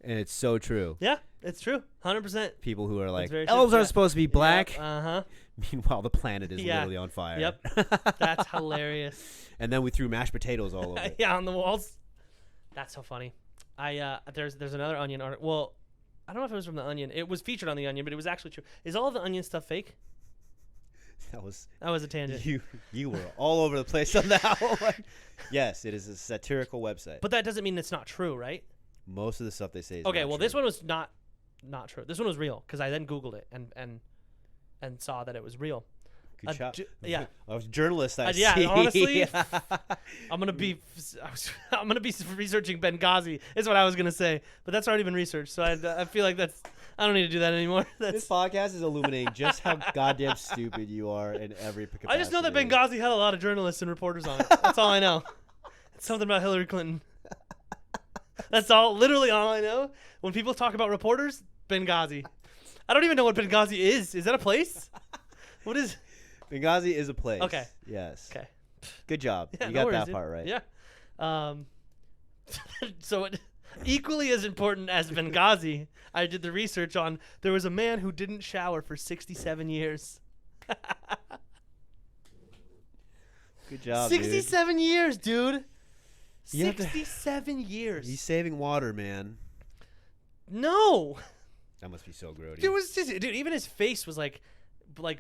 And it's so true. Yeah, it's true. 100%. People who are like, very true. elves Yeah. are supposed to be black. Yep. Uh-huh. Meanwhile, the planet is Yeah. literally on fire. Yep. That's hilarious. And then we threw mashed potatoes all over it. Yeah, on the walls. That's so funny. There's another Onion article. Well, I don't know if it was from the Onion. It was featured on the Onion, but it was actually true. Is all of the Onion stuff fake? That was a tangent. You were all over the place on that one. Yes, it is a satirical website. But that doesn't mean it's not true, right? Most of the stuff they say is okay. not Well, true. this one was not true. This one was real because I then Googled it and saw that it was real. Good job. Yeah. I was a journalist. I see. Yeah, honestly, I'm gonna be researching Benghazi. Is what I was gonna say, but that's already been researched. So I feel like I don't need to do that anymore. This podcast is illuminating just how goddamn stupid you are in every capacity. I just know that Benghazi had a lot of journalists and reporters on it. That's all I know. It's something about Hillary Clinton. That's literally all I know. When people talk about reporters, Benghazi. I don't even know what Benghazi is. Is that a place? What is? Benghazi is a place. Okay. Yes. Okay. Good job. Yeah, you no got worries, that dude. part right. Yeah. So equally as important as Benghazi, I did the research on. There was a man who didn't shower for 67 years. Good job, 67 years, dude. You have to- 67 dude. years. He's saving water, man. No. That must be so grody. It was just, dude, even his face was like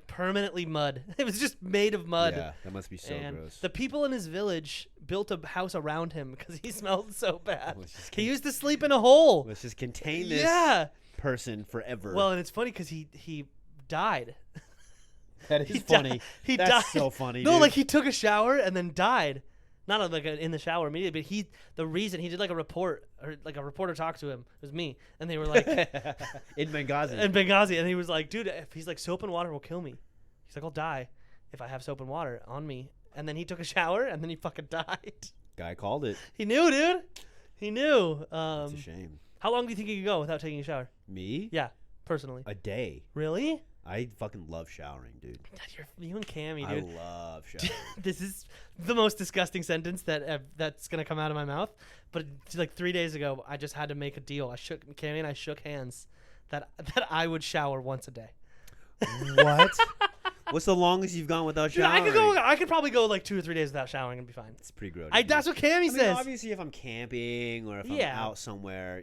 permanently mud. It was just made of mud. Yeah, that must be so And gross. the people in his village built a house around him because he smelled so bad. Let's just He used to sleep in a hole. Let's just contain this Yeah. person forever. Well, and it's funny because he died. that is he funny. Di- he That's died. so funny, No, dude. like he took a shower and then died. Not in the shower immediately, but the reason he did like a report, or like a reporter talked to him, it was me, and they were like in Benghazi. in Benghazi, and he was like, dude, if he's like soap and water will kill me. He's like, I'll die if I have soap and water on me. And then he took a shower and then he fucking died. Guy called it. He knew, dude. He knew. It's a shame. How long do you think you could go without taking a shower? Me? Yeah, personally. A day. Really? I fucking love showering, dude. You and Cammy, dude. I love showering. This is the most disgusting sentence that's gonna come out of my mouth. But like 3 days ago, I just had to make a deal. Cammy and I shook hands that I would shower once a day. What? What's the longest you've gone without Dude, showering? I could probably go like 2 or 3 days without showering and be fine. It's pretty gross. That's what Cammy says. Obviously, if I'm camping or if I'm out somewhere,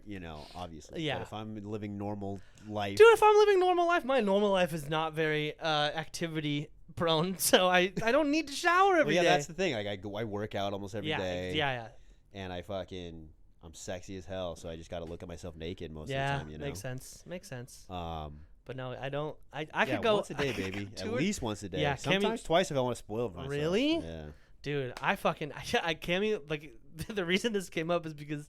obviously. Yeah. But if I'm living normal life. Dude, if I'm living normal life, my normal life is not very activity prone, so I don't need to shower every day. That's the thing. Like I work out almost every day. Yeah. And I'm sexy as hell, so I just got to look at myself naked most of the Yeah, time. makes sense. But no, I don't. I yeah, could go once a day, baby. At least once a day. Yeah, sometimes twice if I want to spoil myself. Really? Yeah. Dude, I Cammy, like the reason this came up is because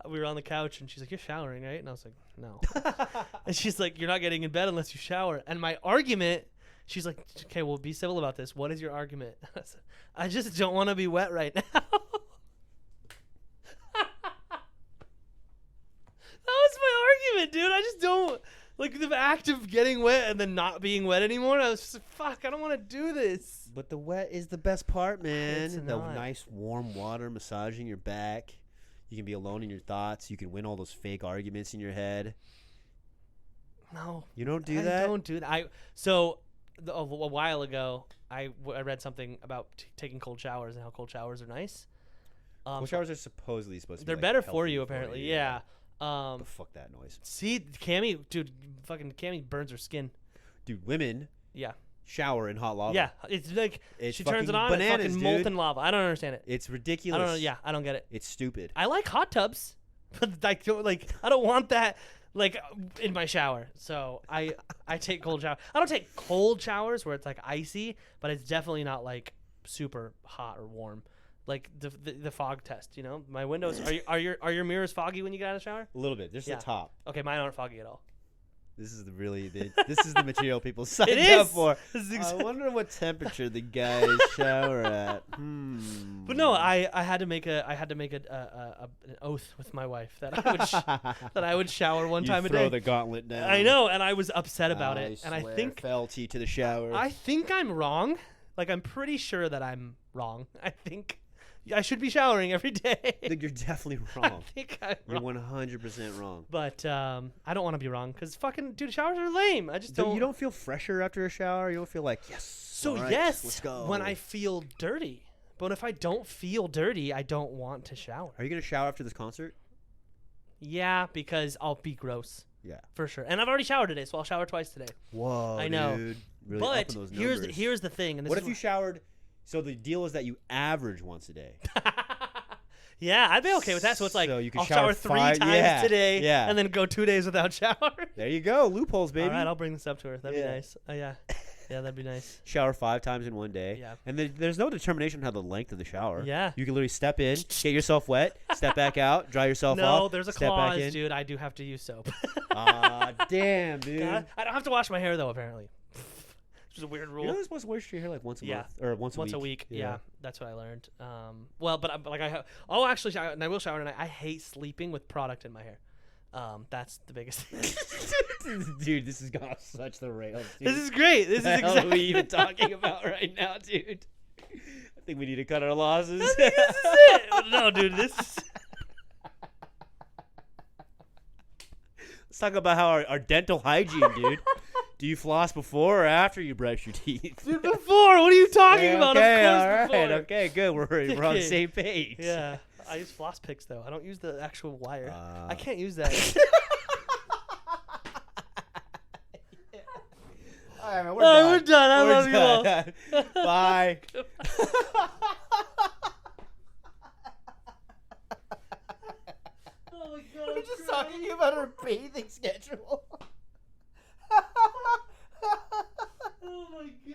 we were on the couch and she's like, "You're showering, right?" And I was like, "No." And she's like, "You're not getting in bed unless you shower." And my argument, she's like, "Okay, well, be civil about this. What is your argument?" I said, "I just don't want to be wet right now." That was my argument, dude. I just don't like the act of getting wet and then not being wet anymore. I was just like, fuck, I don't want to do this. But the wet is the best part, man. It's The not. nice warm water massaging your back. You can be alone in your thoughts. You can win all those fake arguments in your head. No, You don't do I that? don't do that. A while ago, I read something about taking cold showers and how cold showers are nice. Cold showers are supposedly supposed to be They're like, better for healthy you, apparently. you. Yeah. But fuck that noise. See, Cammy, dude, fucking Cammy burns her skin. Dude, women Yeah. shower in hot lava. Yeah. It's like It's she turns it fucking on, bananas, it's fucking dude. molten lava. I don't understand it. It's ridiculous. I don't know. Yeah, I don't get it. It's stupid. I like hot tubs, but I don't want that like in my shower. So I take cold shower. I don't take cold showers where it's like icy, but it's definitely not like super hot or warm. Like the fog test, you know. My windows are your mirrors foggy when you get out of the shower? A little bit. Just Yeah. the top. Okay, mine aren't foggy at all. This is the material people signed It up is. for. This is I exactly- wonder what temperature the guys shower at. But no, I had to make an oath with my wife that I would shower one time a throw day. the gauntlet down. I know, and I was upset about it, and I swear think fealty to the shower. I'm wrong. Like I'm pretty sure that I'm wrong. I think I should be showering every day. I think you're definitely I wrong. think I'm You're wrong. 100% wrong. But I don't want to be wrong because fucking dude, showers are lame. I just don't. You don't feel fresher after a shower? You don't feel like, yes. So all right, yes, let's go. when I feel dirty. But if I don't feel dirty, I don't want to shower. Are you going to shower after this concert? Yeah, because I'll be gross. Yeah. For sure. And I've already showered today, so I'll shower twice today. Whoa, I know. dude. Really But upping those numbers. here's the thing. And this What is if you showered? So the deal is that you average once a day. Yeah, I'd be okay with that. So it's like So you can I'll shower shower 3 5 times yeah, today yeah. and then go 2 days without shower. There you go. Loopholes, baby. All right, I'll bring this up to her. That'd Yeah. be nice. Yeah. Yeah, that'd be nice. Shower 5 times in one day. Yeah. And there's no determination on how the length of the shower. Yeah. You can literally step in, get yourself wet, step back out, dry yourself off. No, there's a step back clause, in. dude. I do have to use soap. Ah, damn, dude. God, I don't have to wash my hair though, apparently. Which is a weird rule. You're only supposed to wash your hair like once a Yeah. month or once Once a a week. week, yeah, that's what I learned. Well, but I'll actually shower, and I will shower tonight. I hate sleeping with product in my hair. That's the biggest thing. Dude, this has gone off such the rails, dude. This is great. This is What the hell are exactly we even talking about right now, dude? I think we need to cut our losses. This is it. No, dude, this is. Let's talk about how our dental hygiene, dude. Do you floss before or after you brush your teeth? Dude, before. What are you talking about? Okay, Of all course, right. before. Okay, good. We're on the Okay. same page. Yeah, I use floss picks though. I don't use the actual wire. Uh, I can't use that. All right, man, We're done. I love you all. all. Bye. Oh my god, We're just talking about our bathing schedule.